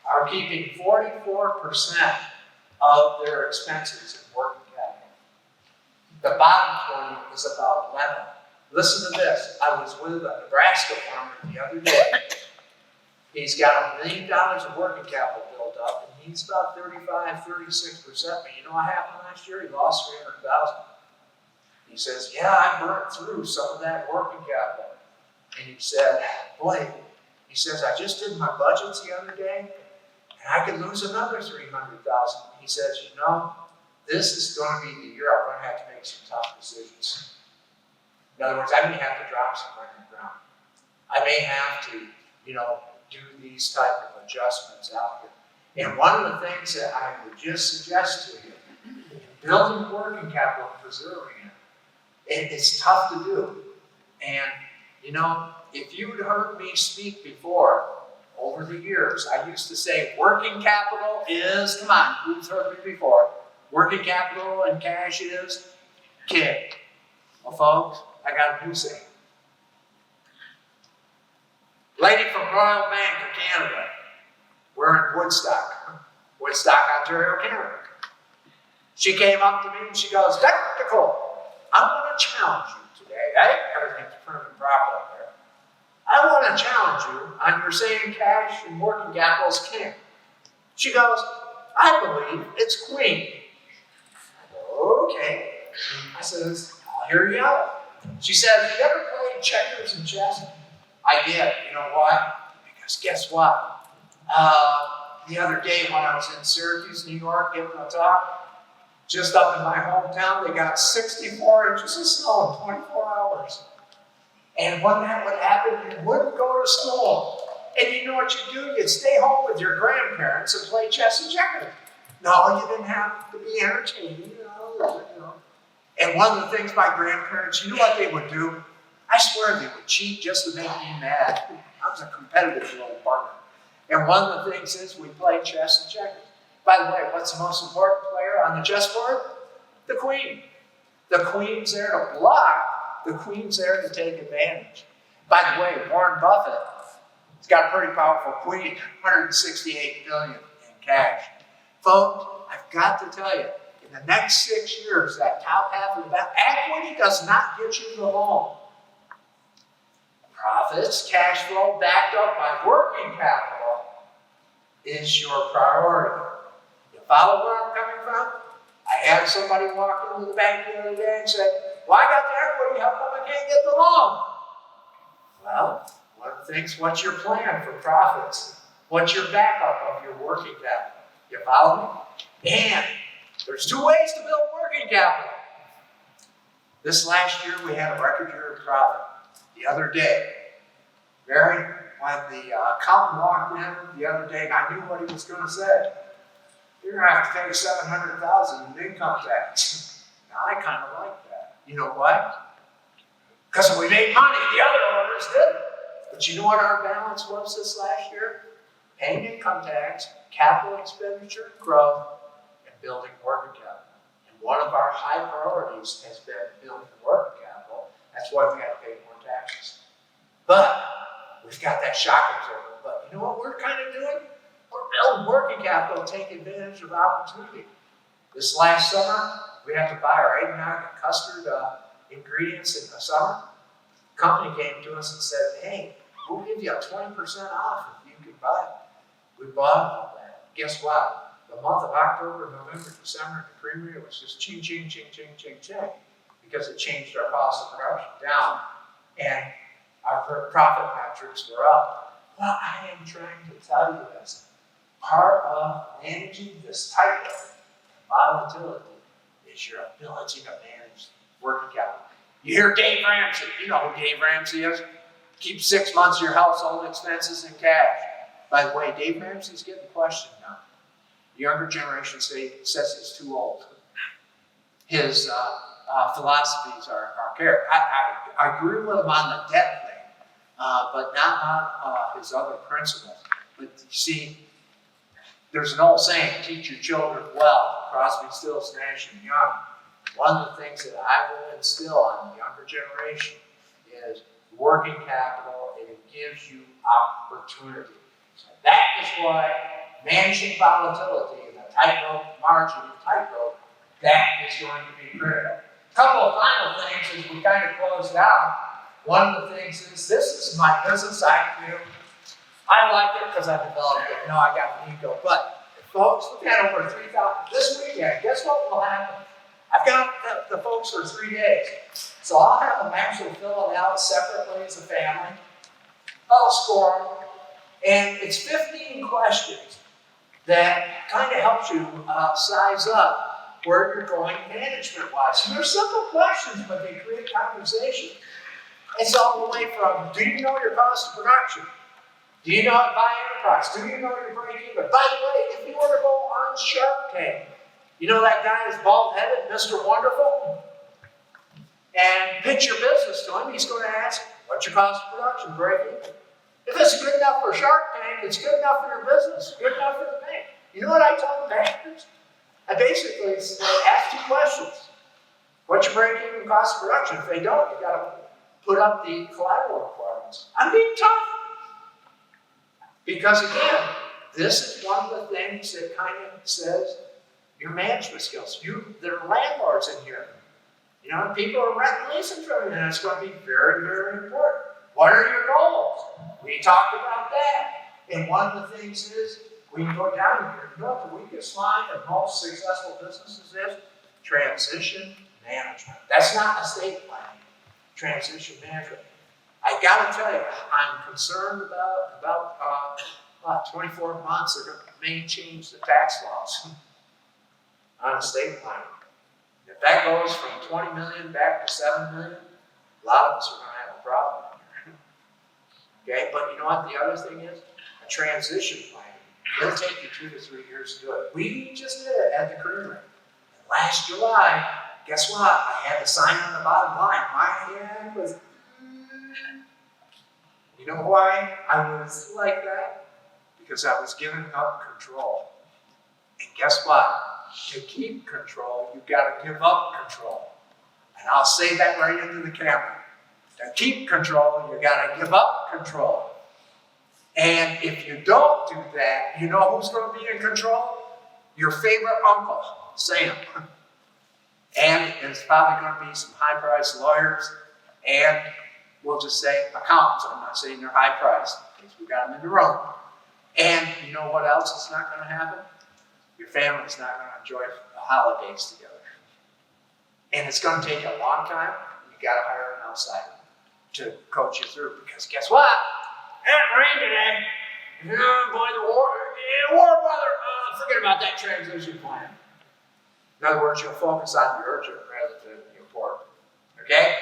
are keeping 44% of their expenses in working capital. The bottom 20 is about 11. Listen to this. I was with a Nebraska farmer the other day. He's got $1 million of working capital built up, and he's about 35, 36%. But you know what happened last year? He lost 300,000. He says, yeah, I burnt through some of that working capital. And he said, boy, he says, I just did my budgets the other day, and I could lose another 300,000. He says, you know, this is going to be the year I'm going to have to make some tough decisions. In other words, I may have to drop some right in the ground. I may have to, do these type of adjustments out here. And one of the things that I would just suggest to you, building working capital and preserving it, it's tough to do. And, if you'd heard me speak before, over the years, I used to say working capital is, come on, who's heard me before? Working capital and cash is king. Well, folks, I got a new saying. Lady from Royal Bank of Canada. We're in Woodstock, Ontario, Canada. She came up to me and she goes, Dr. Kohl, I want to challenge you today. Hey, everything's prim and proper up there. I want to challenge you on your saying cash and working capital is king. She goes, I believe it's queen. I go, okay. I says, I'll hear you out. She says, have you ever played checkers and chess? I did. You know why? Because guess what? The other day when I was in Syracuse, New York, giving a talk, Just up in my hometown, they got 64 inches of snow in 24 hours. And when that would happen, you wouldn't go to school. And you know what you do? You'd stay home with your grandparents and play chess and checkers. No, you didn't have to be entertaining, And one of the things my grandparents, you know what they would do? I swear they would cheat just to make me mad. I was a competitive little partner. And one of the things is we played chess and checkers. By the way, what's the most important player on the chessboard? The queen. The queen's there to block. The queen's there to take advantage. By the way, Warren Buffett has got a pretty powerful queen, 168 billion in cash. Folks, I've got to tell you, in the next 6 years, that top half of the battle, equity does not get you the loan. Profits, cash flow backed up by working capital is your priority. You follow where I'm coming from? I had somebody walk into the bank the other day and say, well, I got the equity, how come I can't get the loan? Well, one of the things, what's your plan for profits? What's your backup of your working capital? You follow me? And there's two ways to build working capital. This last year, we had a record year of profit. The other day, when the accountant walked in the other day, and I knew what he was going to say. You're going to have to pay $700,000 in income tax. Now, I kind of like that. You know why? Because we made money. The other owners didn't. But you know what our balance was this last year? Paying income tax, capital expenditure, growth, and building working capital. And one of our high priorities has been building working capital. That's why we got to pay more taxes. But we've got that shock absorber. But you know what we're kind of doing? We're building working capital to take advantage of opportunity. This last summer, we had to buy our eggnog and custard ingredients in the summer. The company came to us and said, hey, we'll give you a 20% off if you can buy it. We bought all that. Guess what? The month of October, November, December, the creamery, it was just ching, ching, ching, ching, ching, ching, because it changed our cost of production down, and our profit metrics were up. Well, I am trying to tell you this. Part of managing this type of volatility is your ability to manage working capital. You hear Dave Ramsey. You know who Dave Ramsey is. Keep 6 months of your household expenses in cash. By the way, Dave Ramsey's getting questioned now. The younger generation says he's too old. His philosophies are clear. I agree with him on the debt thing, but not on his other principles. But you see, there's an old saying, teach your children well. Crosby, Stills, Nash, and Young. One of the things that I will instill on the younger generation is working capital, and it gives you opportunity. So that is why managing volatility and the tightrope, margin of tightrope, that is going to be critical. A couple of final things as we kind of close down. One of the things is, this is my business IQ. I like it because I developed it. No, I got an ego. But folks, we've got over 3,000 this weekend. Guess what will happen? I've got the folks for 3 days. So I'll have them actually fill it out separately as a family. I'll score them. And it's 15 questions that kind of helps you size up where you're going management-wise. And they're simple questions, but they create conversation. It's all the way from, do you know your cost of production? Do you know how to buy enterprise? Do you know your break even? By the way, if you were to go on Shark Tank, you know that guy is bald-headed, Mr. Wonderful? And pitch your business to him, he's going to ask, what's your cost of production, break even? If it's good enough for Shark Tank, it's good enough for your business, good enough for the bank. You know what I tell the bankers? I basically ask 2 questions. What's your break even cost of production? If they don't, you've got to put up the collateral requirements. I'm being tough. Because again, this is one of the things that kind of says your management skills. There are landlords in here. You know, people are renting, leasing from you, and it's going to be very, very important. What are your goals? We talked about that. And one of the things is, we can go down here. You know what the weakest line of most successful businesses is? Transition management. That's not estate planning. Transition management. I got to tell you, I'm concerned about 24 months. They're going to may change the tax laws on estate planning. that goes from 20 million back to 7 million, a lot of us are going to have a problem. Okay, but you know what the other thing is? A transition plan. It'll take you 2 to 3 years to do it. We just did it at the creamery. And last July, guess what? I had a sign on the bottom line. My hand was, you know why I was like that? Because I was giving up control. And guess what? To keep control, you've got to give up control. And I'll say that right into the camera. To keep control, you got to give up control. And if you don't do that, you know who's going to be in control? Your favorite uncle, Sam. And there's probably going to be some high-priced lawyers, and we'll just say accountants. I'm not saying they're high-priced, because we got them in the room. And you know what else is not going to happen? Your family's not going to enjoy the holidays together. And it's going to take a long time. You got to hire an outsider to coach you through, because guess what? It rained today. Oh boy, the warm weather. Forget about that transition plan. In other words, you'll focus on the urgent rather than the important. Okay?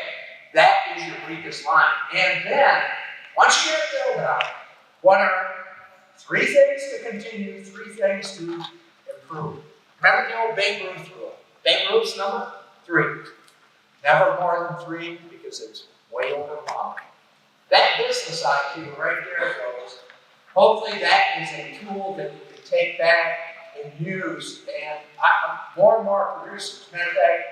That is your weakest line. And then, once you get it filled out, what are 3 things to continue, 3 things to improve? Remember the old Babe Ruth rule. Babe Ruth's number 3. Never more than 3, because it's way overwhelming. That business IQ right there goes. Hopefully that is a tool that you can take back and use. And more and more producers, matter of fact,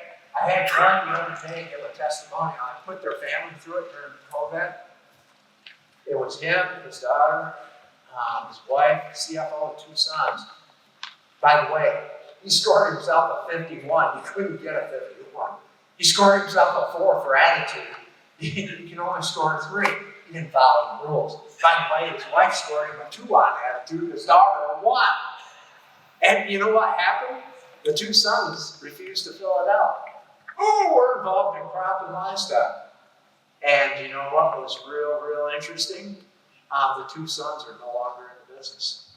I had one the other day give a testimonial. I put their family through it during COVID. It was him, his daughter, his wife, CFO, and 2 sons. By the way, he scored himself a 51. He couldn't get a 51. He scored himself a 4 for attitude. You can only score 3. He didn't follow the rules. By the way, his wife scored him a 2 on attitude, his daughter a 1. And you know what happened? The 2 sons refused to fill it out. Oh, we're involved in crop and livestock. And you know what was real interesting? The 2 sons are no longer in the business.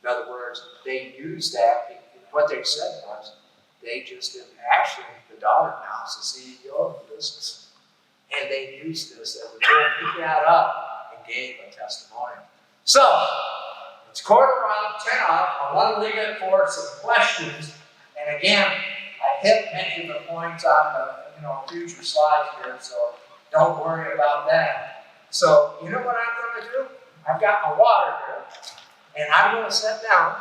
In other words, they used that. What they said was, they just didn't. Actually, the daughter now is the CEO of the business. And they used this as a tool. He got up and gave a testimonial. So, it's 10:15 I want to leave it for some questions. And again, I hit many of the points on the future slides here, so don't worry about that. So, you know what I'm going to do? I've got my water here, and I'm going to sit down.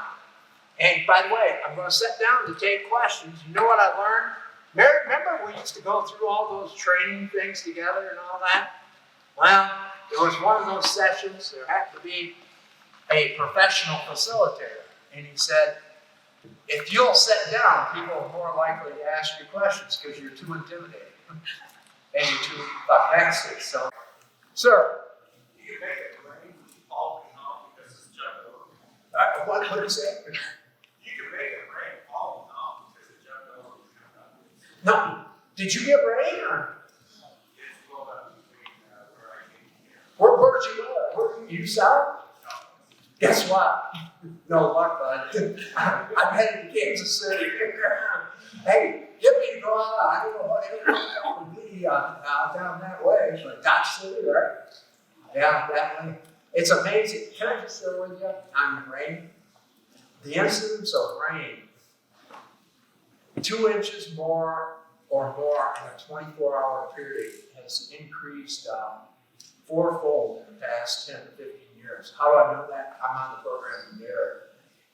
And by the way, I'm going to sit down to take questions. You know what I learned? Remember we used to go through all those training things together and all that? Well, there was one of those sessions, there happened to be a professional facilitator. And he said, if you'll sit down, people are more likely to ask you questions because you're too intimidating. And you're too aggressive. So, sir. You can make it rain all the time because it's jumped over. What did you say? You can make it rain all the time because it's jumped over. No. Did you get rain or? It's blowing up between where I came here. Where'd you live? Where you south? Guess what? No luck, bud. I'm headed to Kansas City. Hey, get me to go out. I don't know what it would be down that way, but Dodge City, right? Yeah, that way. It's amazing. Can I just share with you on the rain? The incidence of rain, 2 inches more or more in a 24-hour period has increased 4-fold in the past 10 to 15 years. How do I know that? I'm on the program with Derek.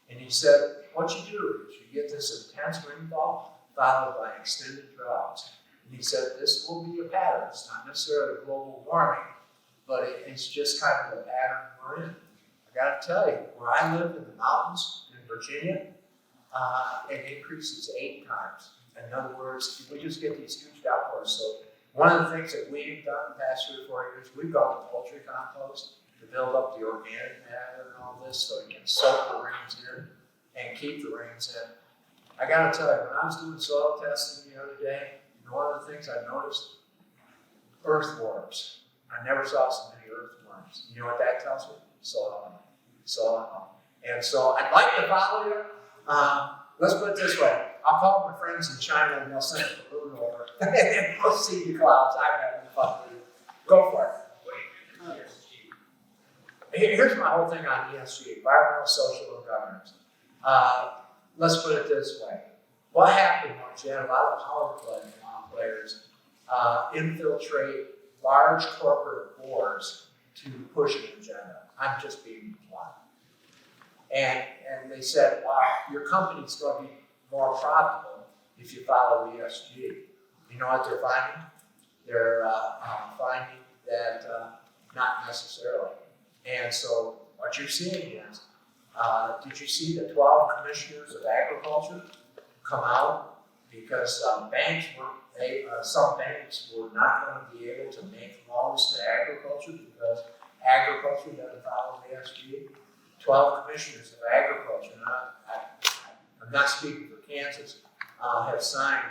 And he said, what you do is you get this intense rainfall followed by extended droughts. And he said, this will be a pattern. It's not necessarily global warming, but it's just kind of the pattern we're in. I got to tell you, where I live in the mountains in Virginia, it increases 8 times. In other words, we just get these huge downpours. So one of the things that we've done the past 3 or 4 years, we've gone to poultry compost to build up the organic matter and all this so you can soak the rains in and keep the rains in. I got to tell you, when I was doing soil testing the other day, one of the things I noticed, earthworms. I never saw so many earthworms. You know what that tells me? Soil. And so I'd like to follow you. Let's put it this way. I'll call my friends in China and they'll send a balloon over. And we'll see the clouds. I'm having fun with it. Go for it. Here's my whole thing on ESG, environmental, social, and governance. Let's put it this way. What happened was you had a lot of power players infiltrate large corporate boards to push an agenda. I'm just being blunt. And they said, wow, your company's going to be more profitable if you follow ESG. You know what they're finding? They're finding that not necessarily. And so what you're seeing is, did you see the 12 commissioners of agriculture come out? Because some banks were not going to be able to make loans to agriculture because agriculture doesn't follow ESG. 12 commissioners of agriculture, I'm not speaking for Kansas, have signed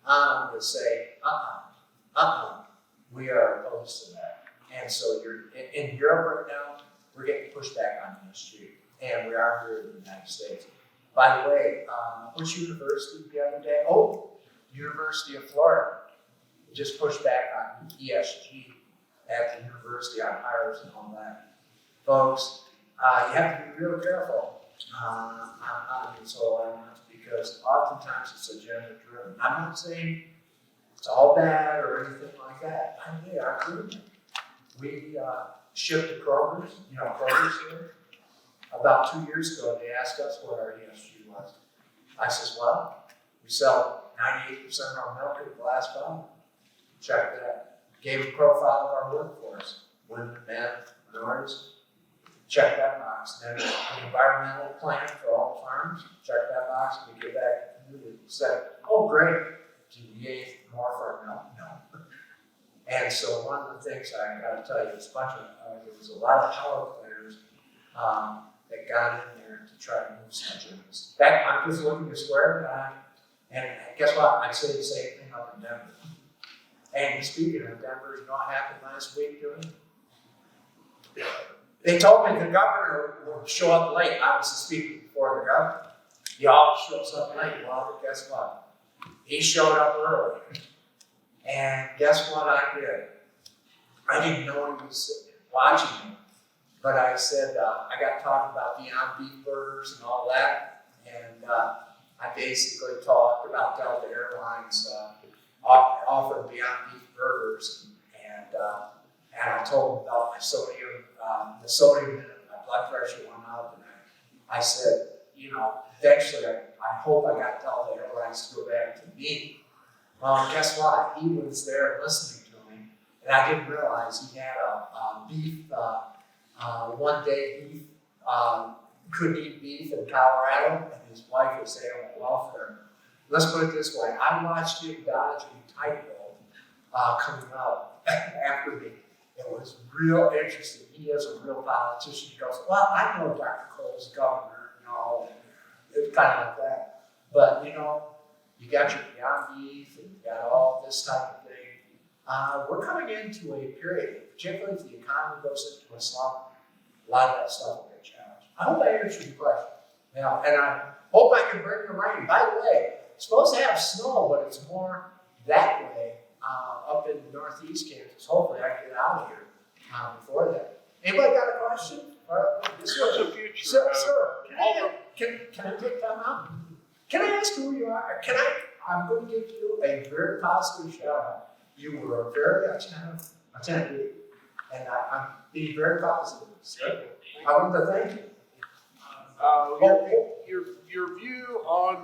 on to say, we are opposed to that. And so you're in Europe right now, we're getting pushed back on ESG, and we are here in the United States. By the way, which university the other day? Oh, University of Florida just pushed back on ESG at the university on hires and all that. Folks, you have to be real careful on these whole elements because oftentimes it's agenda driven. I'm not saying it's all bad or anything like that. I mean, they are driven. We shipped to Kroger's, Kroger's here. About 2 years ago, they asked us what our ESG was. I says, well, we sell 98% of our milk in a glass bottle. Check that. Gave a profile of our workforce, women, men, minorities. Check that box. Then an environmental plan for all the farms. Check that box. We get back to the community and say, oh, great. Do you need more for our milk? No. And so one of the things I got to tell you is there was a lot of power players that got in there to try to move some agendas. I'm just looking to square and guess what? I say the same thing up in Denver. And speaking of Denver, you know what happened last week to him? They told me the governor would show up late. I was speaking before the governor. He always shows up late. Well, guess what? He showed up early. And guess what I did? I didn't know he was watching me. But I said, I got talking about Beyond Beef burgers and all that. And I basically talked about Delta Airlines offering Beyond Beef burgers. And I told him about my sodium, the sodium in it, my blood pressure went up. And I said, eventually I hope I got Delta Airlines to go back to me. Well, guess what? He was there listening to me. And I didn't realize he had a beef, 1 day beef, couldn't eat beef in Colorado, and his wife was there on welfare. Let's put it this way, I watched him dodge a tightrope coming up after me. It was real interesting. He is a real politician. He goes, well, I know Dr. Kohl's governor, it's kind of like that. But, you got your Beyond Beef, and you got all this type of thing. We're coming into a period, particularly if the economy goes into a slump, a lot of that stuff will get challenged. I hope I answered your question. And I hope I can bring the rain. By the way, it's supposed to have snow, but it's more that way up in northeast Kansas. Hopefully I can get out of here before that. Anybody got a question? What's the future? Sir, can I take time out? Can I ask who you are? I'm going to give you a very positive shout out. You were a very attentive attendee, and I'm being very positive. So I want to thank you. Your view on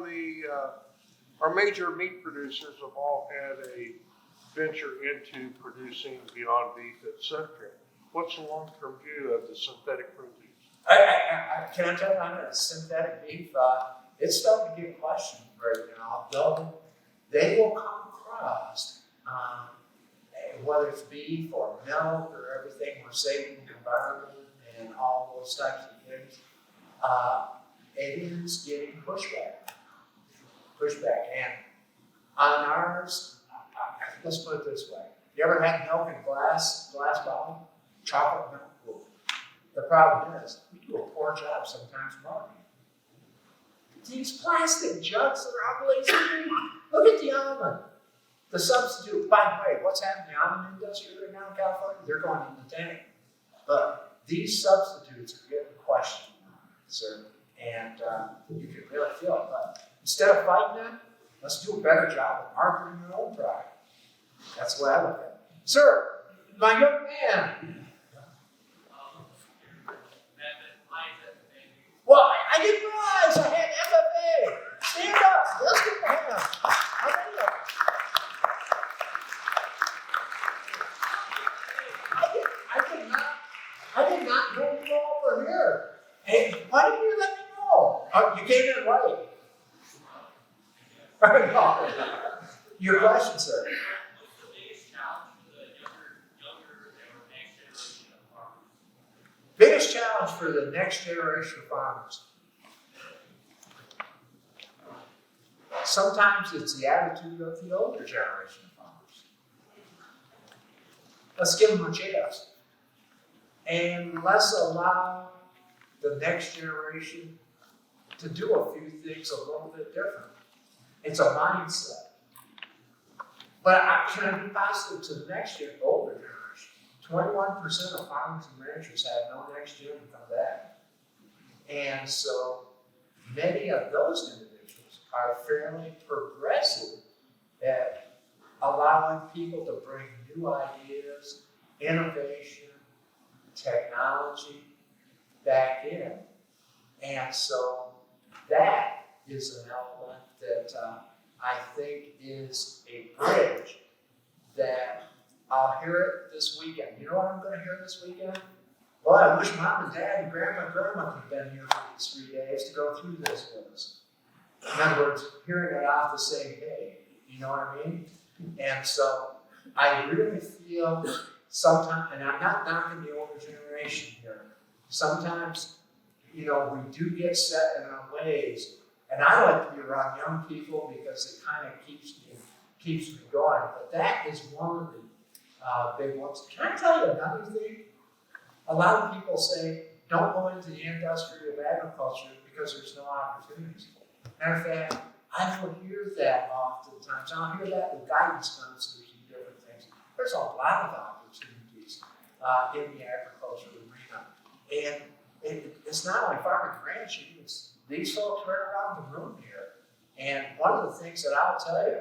our major meat producers have all had a venture into producing Beyond Beef, etc. What's the long-term view of the synthetic proteins? Can I tell you on that synthetic beef? It's starting to get questioned right now. They will come across, whether it's beef or milk or everything, we're saving the environment and all those types of things. It is getting pushback. And on ours, let's put it this way. You ever had milk in glass bottle? Chocolate milk? The problem is, we do a poor job sometimes marketing. Do these plastic jugs that are ugly. Look at the almond. The substitute, by the way, what's happening in the almond industry right now in California? They're going in the tank. But these substitutes are getting questioned, sir. And you can really feel it. But instead of fighting them, let's do a better job of marketing your own product. That's the way I look at it. Sir, my young man. Well, I didn't realize I had FFA. Stand up. Let's get the hand. How many of them? I did not know you all were here. Hey, why didn't you let me know? Oh, you came in late. No. Your question, sir. What's the biggest challenge for the younger or next generation of farmers? Biggest challenge for the next generation of farmers. Sometimes it's the attitude of the older generation of farmers. Let's give them a chance. And let's allow the next generation to do a few things a little bit different. It's a mindset. But can I be positive to the next year, older generation? 21% of farmers and ranchers have no next year to come back. And so many of those individuals are fairly progressive at allowing people to bring new ideas, innovation, technology back in. And so that is an element that I think is a bridge that I'll hear it this weekend. You know what I'm going to hear this weekend? Well, I wish Mom and Dad and Grandma and Grandma could have been here for these 3 days to go through this with us. In other words, hearing it off the same day. You know what I mean? And so I really feel sometimes, and I'm not knocking the older generation here, sometimes, we do get set in our ways. And I like to be around young people because it kind of keeps me going. But that is one of the big ones. Can I tell you another thing? A lot of people say, don't go into the industry of agriculture because there's no opportunities. Matter of fact, I don't hear that oftentimes. I don't hear that with guidance counselors and different things. There's a lot of opportunities in the agriculture arena. And it's not only farming and ranching, it's these folks right around the room here. And one of the things that I'll tell you,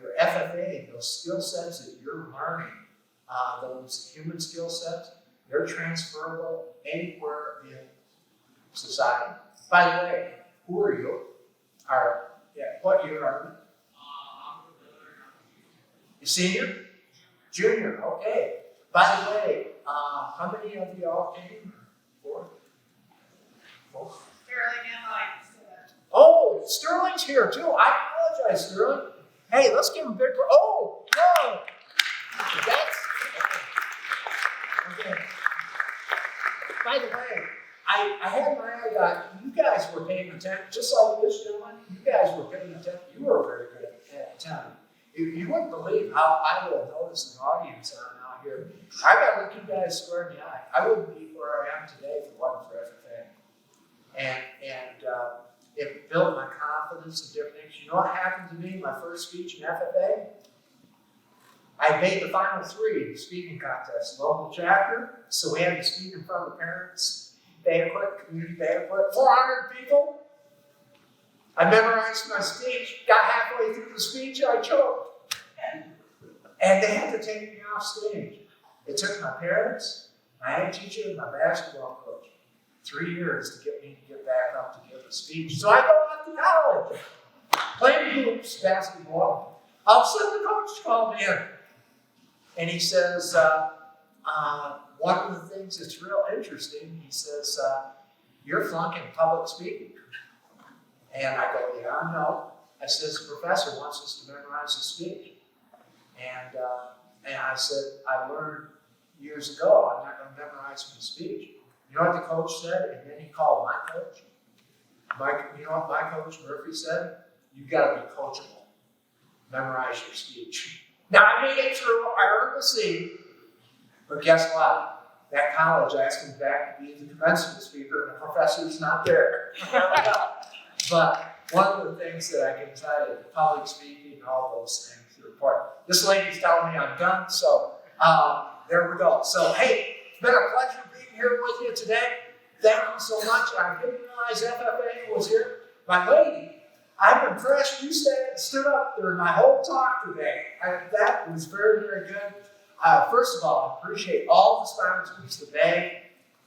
your FFA, those skill sets that you're learning, those human skill sets, they're transferable anywhere in society. By the way, who are you? What year are you? You senior? Junior, okay. By the way, how many of you all came? Four? Sterling and Mike. Oh, Sterling's here too. I apologize, Sterling. Hey, let's give him a big. Oh, no. That's. Okay. By the way, I had my eye got. You guys were paying attention, just like this gentleman. You guys were paying attention. You were very good at attending. You wouldn't believe how I will notice an audience out here. I got to look you guys square in the eye. I wouldn't be where I am today if it wasn't for FFA. And it built my confidence in different things. You know what happened to me in my first speech in FFA? I made the final 3 speaking contests, local chapter. So we had to speak in front of the parents, banquet, community banquet, 400 people. I memorized my speech, got halfway through the speech, I choked. And they had to take me off stage. It took my parents, my ag teacher, and my basketball coach 3 years to get me to get back up to give a speech. So I go off to college, playing hoops, basketball. All of a sudden the coach called me in. And he says, one of the things that's real interesting, he says, you're flunking public speaking. And I go, yeah, I know. I says, the professor wants us to memorize the speech. And I said, I learned years ago, I'm not going to memorize my speech. You know what the coach said? And then he called my coach. You know what my coach Murphy said? You got to be coachable. Memorize your speech. Now, I made it through. I earned the seat. But guess what? That college asked me back to be the commencement speaker, and the professor's not there. But one of the things that I can tell you, public speaking, all those things are important. This lady's telling me I'm done, so there we go. So hey, it's been a pleasure being here with you today. Thank you so much. I didn't realize FFA was here. My lady, I'm impressed you stood up during my whole talk today. That was very, very good. First of all, I appreciate all the sponsors, the bank,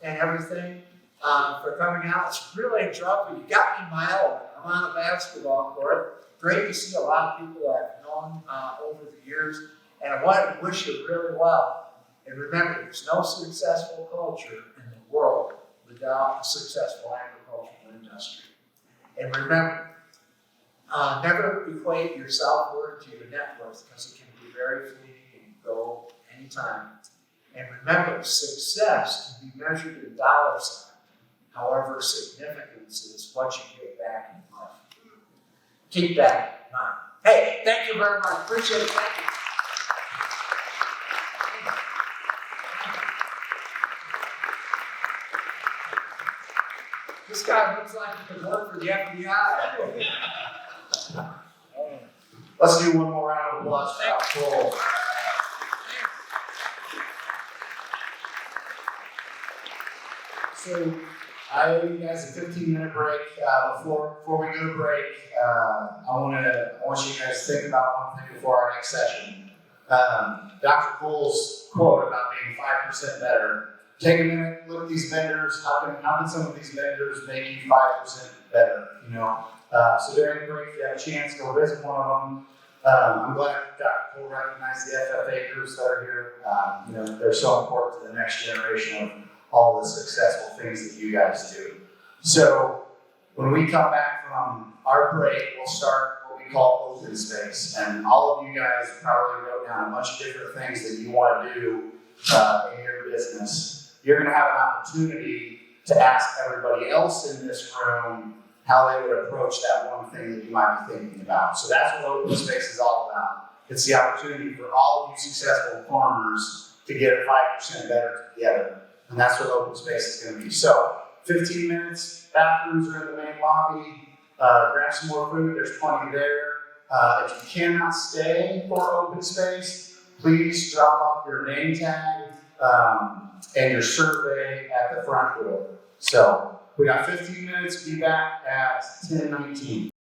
and everything for coming out. It's really enjoyable. You got me in my element. I'm on a basketball court. Great to see a lot of people I've known over the years. And I want to wish you really well. And remember, there's no successful culture in the world without a successful agricultural industry. And remember, never equate your self-worth to your net worth because it can be very fleeting and go anytime. And remember, success can be measured in dollar signs. However, significance is what you get back in life. Keep that in mind. Hey, thank you very much. Appreciate it. Thank you. This guy looks like he could work for the FBI. Let's do one more round of applause for Kohl. So I owe you guys a 15-minute break. Before we go to break, I want you guys to think about one thing before our next session. Dr. Kohl's quote about being 5% better. Take a minute, look at these vendors. How can some of these vendors make you 5% better? So during the break, if you have a chance, go visit one of them. I'm glad Dr. Kohl recognized the FFA groups that are here. They're so important to the next generation of all the successful things that you guys do. So when we come back from our break, we'll start what we call open space. And all of you guys probably wrote down a bunch of different things that you want to do in your business. You're going to have an opportunity to ask everybody else in this room how they would approach that one thing that you might be thinking about. So that's what open space is all about. It's the opportunity for all of you successful farmers to get it 5% better together. And that's what open space is going to be. So 15 minutes, bathrooms are in the main lobby. Grab some more food, there's plenty there. If you cannot stay for open space, please drop off your name tag and your survey at the front door. So we got 15 minutes, be back at 10:19.